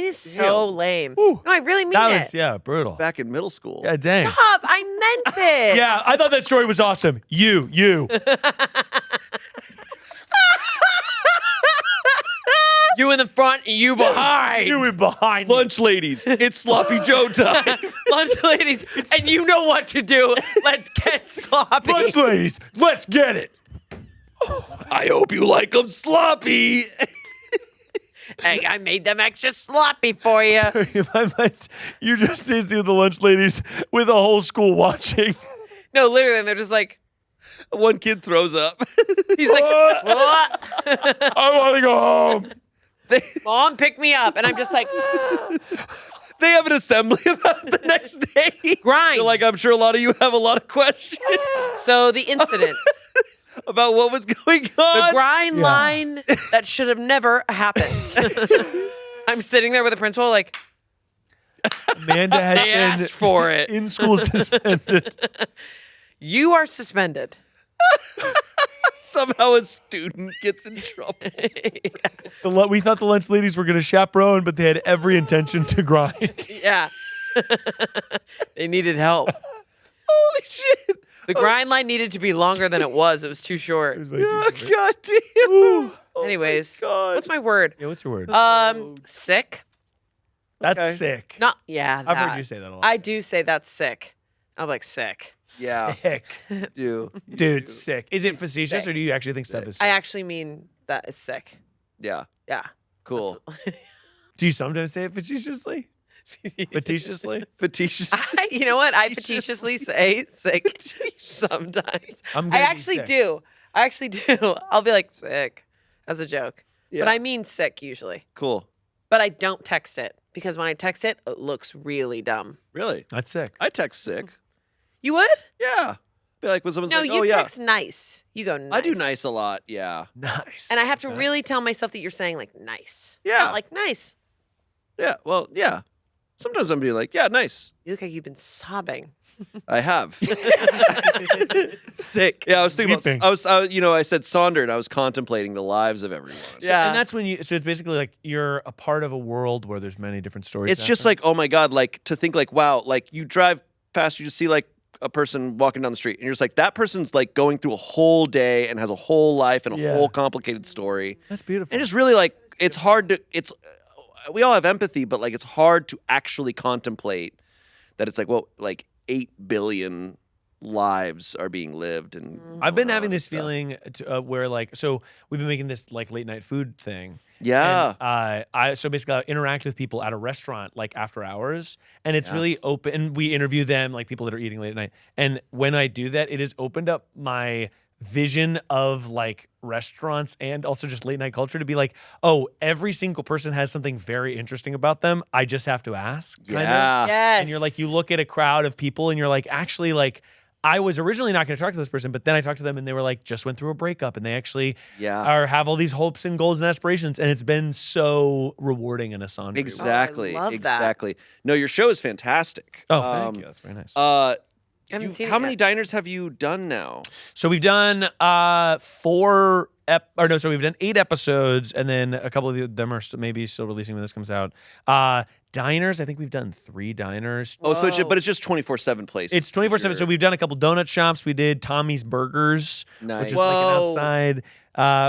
S2: is so lame.
S3: Ooh.
S2: No, I really mean
S3: That
S2: it.
S3: was, brutal.
S1: Back in middle school.
S3: Yeah, dang.
S2: Stop, I meant it.
S3: Yeah, I thought that story was awesome. You.
S2: You in the front and you behind.
S3: You were behind me.
S1: Lunch ladies, it's Sloppy Joe time.
S2: Lunch ladies, and you know what to do. Let's get sloppy.
S3: Lunch ladies, let's get it.
S1: I hope you like them sloppy.
S2: Hey, I made them extra sloppy for you.
S3: You just need to see the lunch ladies with the whole school watching.
S2: No, literally, and they're just like,
S1: One kid throws up.
S2: he's like, what?
S3: I want to go home.
S2: Mom, pick me up. And I'm just like,
S1: They have an assembly about it the next day.
S2: Grind.
S1: They're like, I'm sure a lot of you have a lot of questions
S2: so the incident,
S1: about what was going on.
S2: the grind line that should have never happened. I'm sitting there with the principal like,
S3: Amanda has
S2: they
S3: been
S2: asked for it.
S3: in school suspended.
S2: You are suspended.
S1: Somehow a student gets in trouble.
S3: We thought the lunch ladies were going to chaperone, but they had every intention to grind.
S2: Yeah. They needed help.
S1: Holy shit.
S2: The grind line needed to be longer than it was. It was too short.
S1: Oh, God damn.
S2: Anyways,
S1: God.
S2: what's my word?
S3: Yeah, what's your word?
S2: Sick.
S3: That's
S1: okay.
S3: sick.
S2: Not, yeah.
S3: I've heard
S2: that.
S3: you say that a lot.
S2: I do say that's sick. I'm like, sick.
S1: Yeah.
S3: Sick.
S1: Dude.
S3: Sick. Is it facetious
S2: Sick.
S3: or do you actually think stuff is sick?
S2: I actually mean that it's sick.
S1: Yeah.
S2: Yeah.
S1: Cool.
S3: Do you sometimes say it facetiously? Facetiously?
S1: Facetious.
S2: You know what? I facetiously say sick sometimes.
S3: I'm
S2: I
S3: gonna be
S2: actually
S3: sick.
S2: do. I actually do. I'll be like sick as a joke.
S1: Yeah.
S2: But I mean sick usually.
S1: Cool.
S2: But I don't text it because when I text it, it looks really dumb.
S1: Really?
S3: That's sick.
S1: I text sick.
S2: You would?
S1: Yeah. Be like when someone's
S2: No,
S1: like,
S2: you
S1: oh, yeah.
S2: text nice. You go nice.
S1: I do nice a lot. Yeah.
S3: Nice.
S2: And I have to really tell myself that you're saying like nice.
S1: Yeah.
S2: Not like nice.
S1: Yeah. Well, yeah. Sometimes I'm being like, yeah, nice.
S2: You look like you've been sobbing.
S1: I have.
S2: Sick.
S1: Yeah, I was thinking
S3: Weeping.
S1: about, I said Sonder, and I was contemplating the lives of everyone.
S2: Yeah.
S3: And that's when so it's basically like you're a part of a world where there's many different stories.
S1: It's just like, oh my God, like to think like, wow, like you drive past, you just see like a person walking down the street, and you're just like, that person's like going through a whole day and has a whole life and a
S3: Yeah.
S1: whole complicated story.
S3: That's beautiful.
S1: And just really like, it's hard to, we all have empathy, but like it's hard to actually contemplate that it's like, well, like 8 billion lives are being lived. And
S3: I've been
S1: going
S3: having
S1: on
S3: this
S1: and stuff.
S3: feeling where like, so we've been making this like late night food thing.
S1: Yeah.
S3: And, so basically I interact with people at a restaurant like after hours, and it's really open. We interview them, like people that are eating late at night. And when I do that, it has opened up my vision of like restaurants and also just late night culture to be like, oh, every single person has something very interesting about them. I just have to ask. Kind of.
S1: Yeah.
S2: Yes.
S3: And you're like, you look at a crowd of people and you're like, actually, like, I was originally not going to talk to this person, but then I talked to them and they were like, just went through a breakup and they actually have all these hopes and goals and aspirations. And it's been so rewarding in a Sonder.
S1: Exactly.
S2: love that.
S1: Exactly. No, your show is fantastic.
S3: Oh, thank you. That's very nice.
S2: I haven't seen it
S1: How many
S2: yet.
S1: diners have you done now?
S3: So we've done 8 episodes, and then a couple of them are maybe still releasing when this comes out. Diners, I think we've done 3 diners.
S1: Oh, so but it's just 24/7 places.
S3: It's 24/7. So we've done a couple donut shops. We did Tommy's Burgers,
S1: Nice.
S3: which is like an
S2: Whoa.
S3: outside.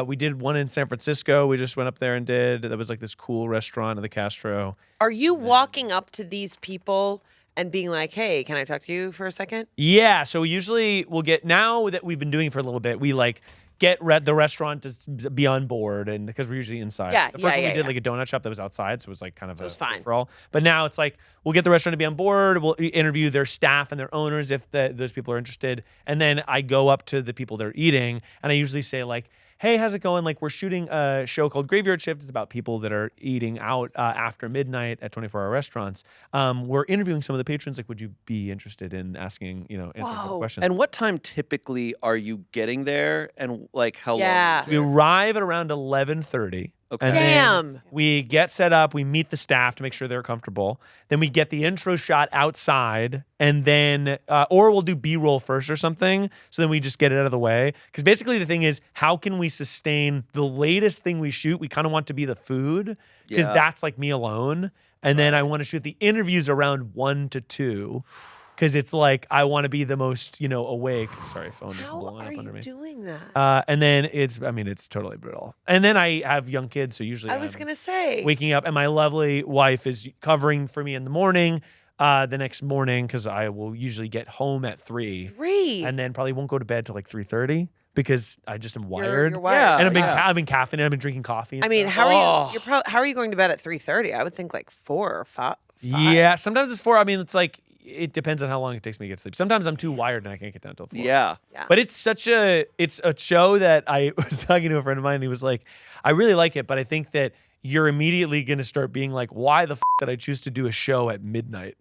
S3: We did one in San Francisco. We just went up there and did. That was like this cool restaurant in the Castro.
S2: Are you walking up to these people and being like, hey, can I talk to you for a second?
S3: Yeah. So usually we'll get, now that we've been doing it for a little bit, we like get the restaurant to be on board, and because we're usually inside.
S2: Yeah,
S3: The first one we
S2: yeah.
S3: did like a donut shop that was outside, so it was like kind of
S2: it was fine.
S3: for all. But now it's like we'll get the restaurant to be on board. We'll interview their staff and their owners if those people are interested, and then I go up to the people that are eating, and I usually say like, hey, how's it going? Like, we're shooting a show called Graveyard Shift. It's about people that are eating out after midnight at 24-hour restaurants. We're interviewing some of the patrons. Like, would you be interested in asking, answering
S2: Whoa.
S3: questions?
S1: And what time typically are you getting there, and like how long?
S2: Yeah.
S3: We arrive at around 11:30.
S1: Okay.
S3: And then
S2: Damn.
S3: we get set up, we meet the staff to make sure they're comfortable. Then we get the intro shot outside, and then, or we'll do B-roll first or something. So then we just get it out of the way. Because basically the thing is, how can we sustain the latest thing we shoot? We kind of want to be the food, because that's like me alone. And then I want to shoot the interviews around 1 to 2. Because it's like, I want to be the most, awake. Sorry, phone is blowing up under me.
S2: How are you doing that?
S3: And then it's totally brutal. And then I have young kids, so usually
S2: I was going to say.
S3: waking up, and my lovely wife is covering for me in the morning, the next morning, because I will usually get home at 3.
S2: 3.
S3: And then probably won't go to bed till like 3:30 because I just am wired.
S2: You're wired.
S1: Yeah.
S3: And I've been caffeinated. I've been drinking coffee. And
S2: I mean,
S3: stuff.
S2: how are you going to bed at 3:30? I would think like 4 or 5.
S3: Yeah, sometimes it's 4. I mean, it's like, it depends on how long it takes me to get sleep. Sometimes I'm too wired and I can't get down till 4.
S1: Yeah.
S3: But it's a show that I was talking to a friend of mine, and he was like, I really like it, but I think that you're immediately going to start being like, why the did I choose to do a show at midnight?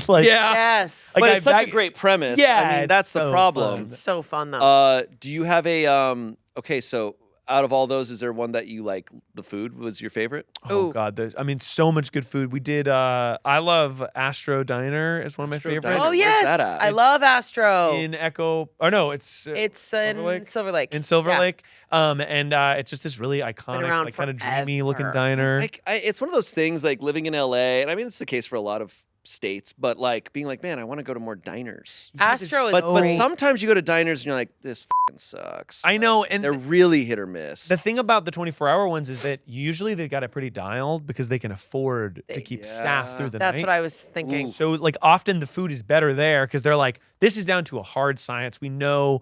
S1: Yeah.
S2: Yes.
S3: Like,
S1: But it's such a great premise.
S3: Yeah,
S1: I mean, that's
S3: it's
S1: the
S3: so
S1: problem.
S3: fun.
S2: It's so fun though.
S1: Do you have a okay, so out of all those, is there one that you like? The food was your favorite?
S3: Oh
S2: Ooh.
S3: God, so much good food. We did. I love Astro Diner. Is one of my
S1: Astro
S3: favorites.
S1: Diner.
S2: Oh
S1: Where's
S2: yes,
S1: that at?
S2: I love Astro.
S3: In Echo. Or no, it's
S2: It's
S3: Silver
S2: in
S3: Lake?
S2: Silver Lake.
S3: in Silver
S2: Yeah.
S3: Lake. And it's just this really iconic,
S2: around
S3: like kind of dreamy looking
S2: forever.
S3: diner.
S1: Like, it's one of those things like living in LA, and I mean, it's the case for a lot of states, but like being like, man, I want to go to more diners.
S2: Astro is
S1: But
S2: great.
S1: sometimes you go to diners and you're like, this fucking sucks.
S3: I know, and
S1: They're really hit or miss.
S3: the thing about the 24-hour ones is that usually they've got it pretty dialed because they can afford to keep staff through the
S2: That's
S3: night.
S2: what I was thinking.
S3: So like often the food is better there because they're like, this is down to a hard science. We know,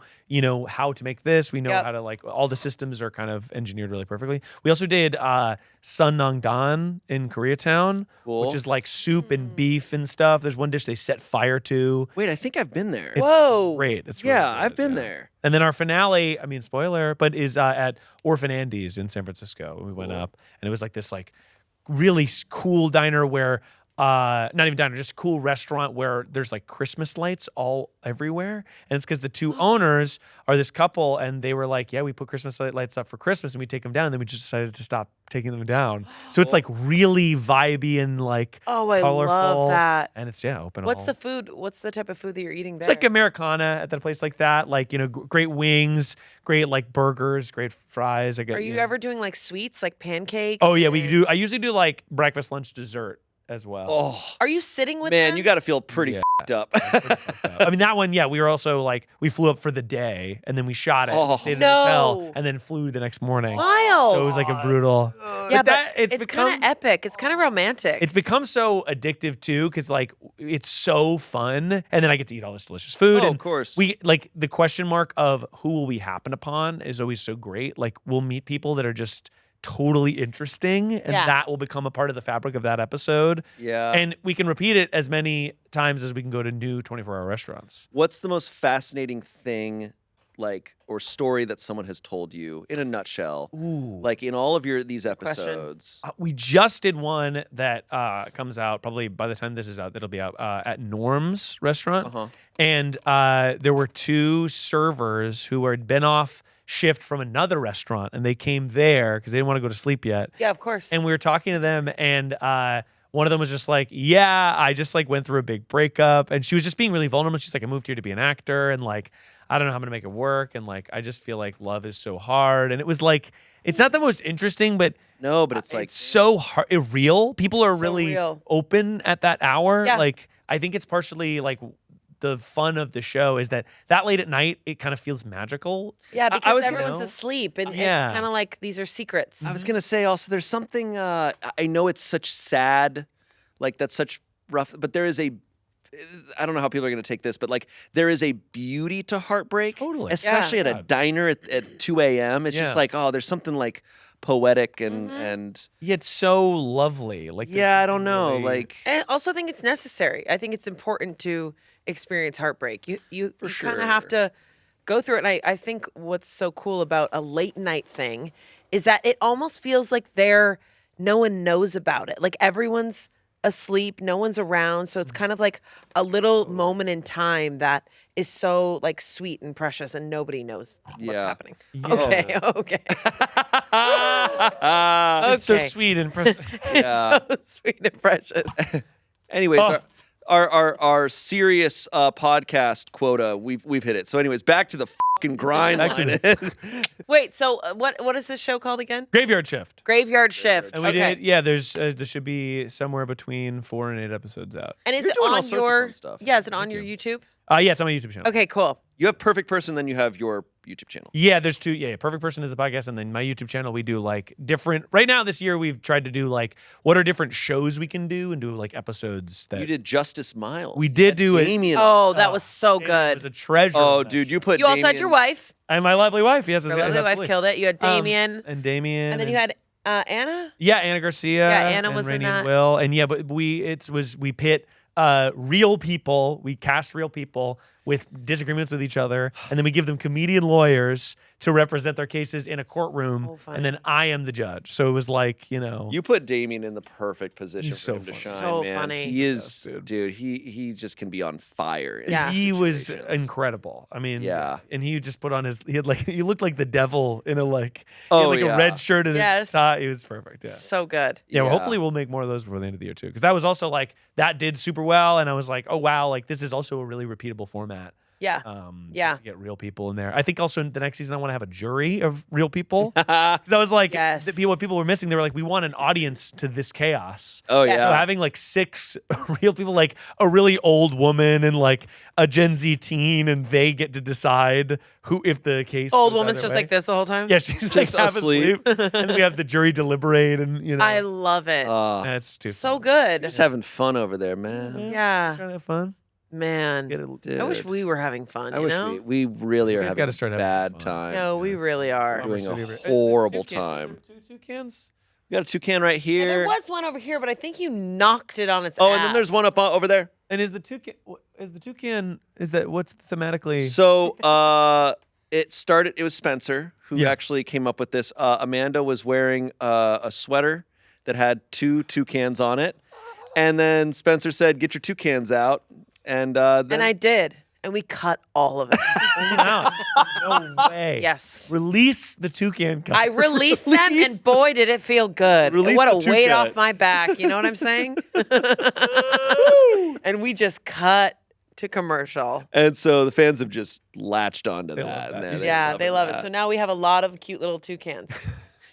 S3: how to make this. We know
S2: Yep.
S3: how to like all the systems are kind of engineered really perfectly. We also did Sunnongdan in Koreatown,
S1: Cool.
S3: which is like soup and beef and stuff. There's one dish they set fire to.
S1: Wait, I think I've been there.
S3: It's
S2: Whoa.
S3: great. It's really
S1: Yeah,
S3: good,
S1: I've been
S3: yeah.
S1: there.
S3: And then our finale, I mean, spoiler, but is at Orphan Andy's in San Francisco. We went up, and it was like this like really cool diner where not even diner, just cool restaurant where there's like Christmas lights all everywhere. And it's because the two owners are this couple, and they were like, yeah, we put Christmas lights up for Christmas and we take them down. And then we just decided to stop taking them down. So it's like really vibey and like
S2: Oh, I
S3: colorful.
S2: love that.
S3: And it's open
S2: What's
S3: all.
S2: the food? What's the type of food that you're eating there?
S3: It's like Americana at that place like that. Like, great wings, great like burgers, great fries.
S2: Are you ever doing like sweets, like pancakes?
S3: Oh yeah, we
S2: and-
S3: do. I usually do like breakfast, lunch, dessert as well.
S1: Oh,
S2: Are you sitting with
S1: man,
S2: them?
S1: you got to feel pretty
S3: Yeah.
S1: fucked up.
S3: I mean that one, yeah. We were also like we flew up for the day and then we shot it,
S1: Oh.
S3: we stayed in a hotel,
S2: No.
S3: and then flew the next morning.
S2: Wild.
S3: So it was like a brutal.
S2: yeah,
S3: that-
S2: but it's
S3: become-
S2: kind of epic. It's kind of romantic.
S3: It's become so addictive too, because like it's so fun, and then I get to eat all this delicious food.
S1: Oh,
S3: and
S1: of course.
S3: we like the question mark of who will we happen upon is always so great. Like we'll meet people that are just totally interesting, and
S2: Yeah.
S3: that will become a part of the fabric of that episode.
S1: Yeah.
S3: And we can repeat it as many times as we can go to new 24-hour restaurants.
S1: What's the most fascinating thing, like, or story that someone has told you in a nutshell?
S3: Ooh.
S1: Like in all of these
S2: question.
S1: episodes.
S3: We just did one that comes out probably by the time this is out, that'll be out at Norm's restaurant.
S1: Uh-huh.
S3: And there were 2 servers who had been off shift from another restaurant, and they came there because they didn't want to go to sleep yet.
S2: yeah, of course.
S3: And we were talking to them, and one of them was just like, yeah, I just like went through a big breakup. And she was just being really vulnerable. She's like, I moved here to be an actor, and like, I don't know how I'm going to make it work. And like, I just feel like love is so hard. And it was like, it's not the most interesting, but
S1: No, but it's like,
S3: it's so hard, real. People are
S2: So
S3: really
S2: real.
S3: open at that hour.
S2: Yeah.
S3: Like, I think it's partially like the fun of the show is that late at night, it kind of feels magical.
S2: yeah,
S1: I
S2: because
S1: was gonna-
S2: everyone's asleep, and
S3: Yeah.
S2: it's kind of like these are secrets.
S1: I was going to say also, there's something, I know it's such sad, like that's such rough, but there is I don't know how people are going to take this, but like there is a beauty to heartbreak.
S3: Totally.
S1: Especially at a
S3: God.
S1: diner at 2 a.m. It's
S3: Yeah.
S1: just like, oh, there's something like poetic and
S3: Yeah, it's so lovely. Like, there's
S1: yeah, I don't
S3: something
S1: know.
S3: really-
S1: Like,
S2: I also think it's necessary. I think it's important to experience heartbreak. You kind
S1: sure.
S2: of have to go through it. And I think what's so cool about a late night thing is that it almost feels like no one knows about it. Like everyone's asleep, no one's around, so it's kind of like a little moment in time that is so like sweet and precious, and nobody knows what's happening. Okay, okay.
S3: It's so sweet and precious.
S2: It's so sweet and precious.
S1: Anyways, our serious podcast quota, we've hit it. So anyways, back to the fucking grind line.
S2: Wait, so what is this show called again?
S3: Graveyard Shift.
S2: Graveyard Shift.
S3: And we did, there should be somewhere between 4 and 8 episodes out.
S2: And is
S1: You're
S2: it
S1: doing all
S2: on
S1: sorts of
S2: your
S1: fun stuff.
S2: Yeah, is it on your YouTube?
S3: Yeah, it's on my YouTube channel.
S2: Okay, cool.
S1: You have Perfect Person, then you have your YouTube channel.
S3: Yeah, there's 2. Yeah, Perfect Person is the podcast, and then my YouTube channel, we do like different. Right now, this year, we've tried to do like what are different shows we can do and do like episodes that
S1: You did Justice Miles.
S3: we did do it.
S1: Damien.
S2: Oh, that was so
S3: It
S2: good.
S3: was a treasure.
S1: Oh,
S3: on that
S1: dude,
S3: show.
S1: you put
S2: You also had
S1: Damien-
S2: your wife.
S3: And my lovely wife. Yes,
S2: Your lovely wife killed it. You had Damien.
S3: and Damien,
S2: and then you had Anna.
S3: yeah, Anna Garcia.
S2: Yeah, Anna
S3: and
S2: was in
S3: Rainey
S2: that.
S3: And Will, and yeah, but we pit real people. We cast real people with disagreements with each other, and then we give them comedian lawyers to represent their cases in a courtroom,
S2: So funny.
S3: and then I am the judge. So it was like, you know,
S1: You put Damien in the perfect position
S3: He's
S1: for
S3: so
S1: him to
S3: funny.
S1: shine,
S2: So
S1: man.
S2: funny.
S1: He is,
S3: Yes, dude.
S1: dude. He just can be on fire. in
S2: Yeah.
S1: these
S3: he was
S1: situations.
S3: incredible. I mean,
S1: Yeah.
S3: and he just put on he looked like the devil in a like,
S1: Oh,
S3: he had like
S1: yeah.
S3: a red shirt and
S2: Yes.
S3: a tie. He was perfect. Yeah.
S2: So good.
S3: Yeah, well,
S1: Yeah.
S3: hopefully we'll make more of those before the end of the year too. Because that was also like that did super well, and I was like, oh wow, like this is also a really repeatable format.
S2: Yeah.
S3: Just to get real people in there. I think also the next season I want to have a jury of real people because I was like,
S2: Yes.
S3: what people were missing. They were like, we want an audience to this chaos.
S1: Oh
S2: Yes.
S1: yeah.
S3: So having like 6 real people, like a really old woman and like a Gen Z teen, and they get to decide who if the case.
S2: Old
S3: goes
S2: woman's
S3: either
S2: just
S3: way.
S2: like this the whole time.
S3: Yeah, she's like
S1: Just
S3: half
S1: asleep.
S3: asleep, and then we have the jury deliberate, and you know,
S2: I love it.
S3: that's too
S2: So
S3: fun.
S2: good.
S1: Just having fun over there, man.
S2: Yeah.
S3: Trying to have fun.
S2: Man.
S3: Get it.
S1: Dude.
S2: I wish we were having fun,
S1: I
S2: you
S1: wish
S2: know?
S1: we really are
S3: guys
S1: having
S3: gotta
S1: a
S3: start having
S1: bad
S3: some fun.
S1: time.
S2: No, we really are.
S1: Doing
S3: City
S1: a
S3: of it.
S1: horrible
S3: There's 2 cans.
S1: time.
S3: Is there 2 cans?
S1: We got a toucan right
S2: Yeah,
S1: here.
S2: there was one over here, but I think you knocked it on its
S1: Oh, and then there's
S2: ass.
S1: one up over there.
S3: And is the toucan? Is that what's thematically?
S1: So it was Spencer who
S3: Yeah.
S1: actually came up with this. Amanda was wearing a sweater that had 2 toucans on it. And then Spencer said, get your toucans out. And then
S2: And I did. And we cut all of it.
S3: Wow. No way.
S2: Yes.
S3: Release the toucan. Cut.
S2: I released them, and boy, did it feel good.
S1: Release
S2: What a
S1: the
S2: weight
S1: toucan.
S2: off my back. You know what I'm saying? And we just cut to commercial.
S1: And so the fans have just latched onto
S3: They
S1: that.
S3: love that.
S1: and
S2: Yeah, they love it.
S1: that.
S2: So now we have a lot of cute little toucans.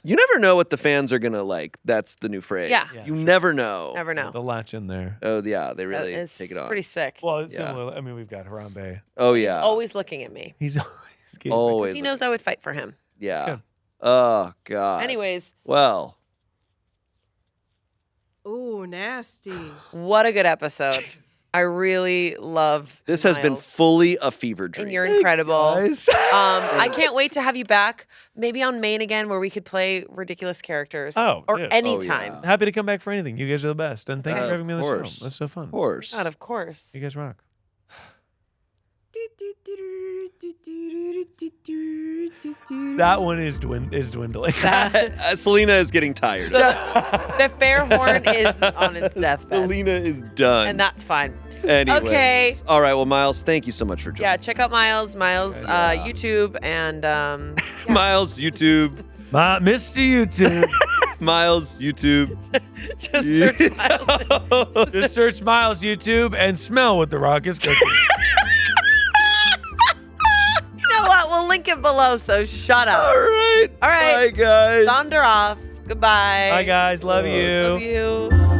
S1: You never know what the fans are gonna like. That's the new phrase.
S2: Yeah.
S3: Yeah,
S1: You
S3: sure.
S1: never know.
S2: Never know.
S3: the latch in there.
S1: Oh yeah, they really
S2: It's
S1: take it on.
S2: pretty sick.
S3: Well, it's
S1: Yeah.
S3: similar. I mean, we've got Harambe.
S1: Oh yeah.
S2: Always looking at me.
S3: He's always
S1: Always.
S2: He knows I would fight for him.
S1: Yeah.
S3: good.
S1: Oh god.
S2: Anyways,
S1: Well.
S4: Ooh, nasty.
S2: what a good episode. I really love
S1: This has been
S2: Miles.
S1: fully a fever dream.
S2: And you're incredible.
S3: guys.
S2: I can't wait to have you back, maybe on Maine again, where we could play ridiculous characters.
S3: Oh,
S2: or
S3: dude.
S2: anytime.
S1: yeah.
S3: Happy to come back for anything. You guys are the best, and thank you
S1: Of
S3: for having me on the show.
S1: course.
S3: That's so fun.
S1: Of course.
S2: God, of course.
S3: You guys rock. That one is dwindling.
S1: Selina is getting tired.
S2: The fair horn is on its deathbed,
S1: Selina is done.
S2: and that's fine.
S1: Anyways.
S2: Okay.
S1: All right. Well, Miles, thank you so much for joining.
S2: Yeah, check out Miles, YouTube, and
S1: Miles, YouTube.
S3: Mr. YouTube.
S1: Miles, YouTube.
S2: just search Miles.
S3: Just search Miles YouTube and smell what the rock is cooking.
S2: You know what? We'll link it below, so shut up.
S1: All right.
S2: All right.
S1: Bye, guys.
S2: Sonder off. Goodbye.
S3: Bye, guys. Love you.
S2: Love you.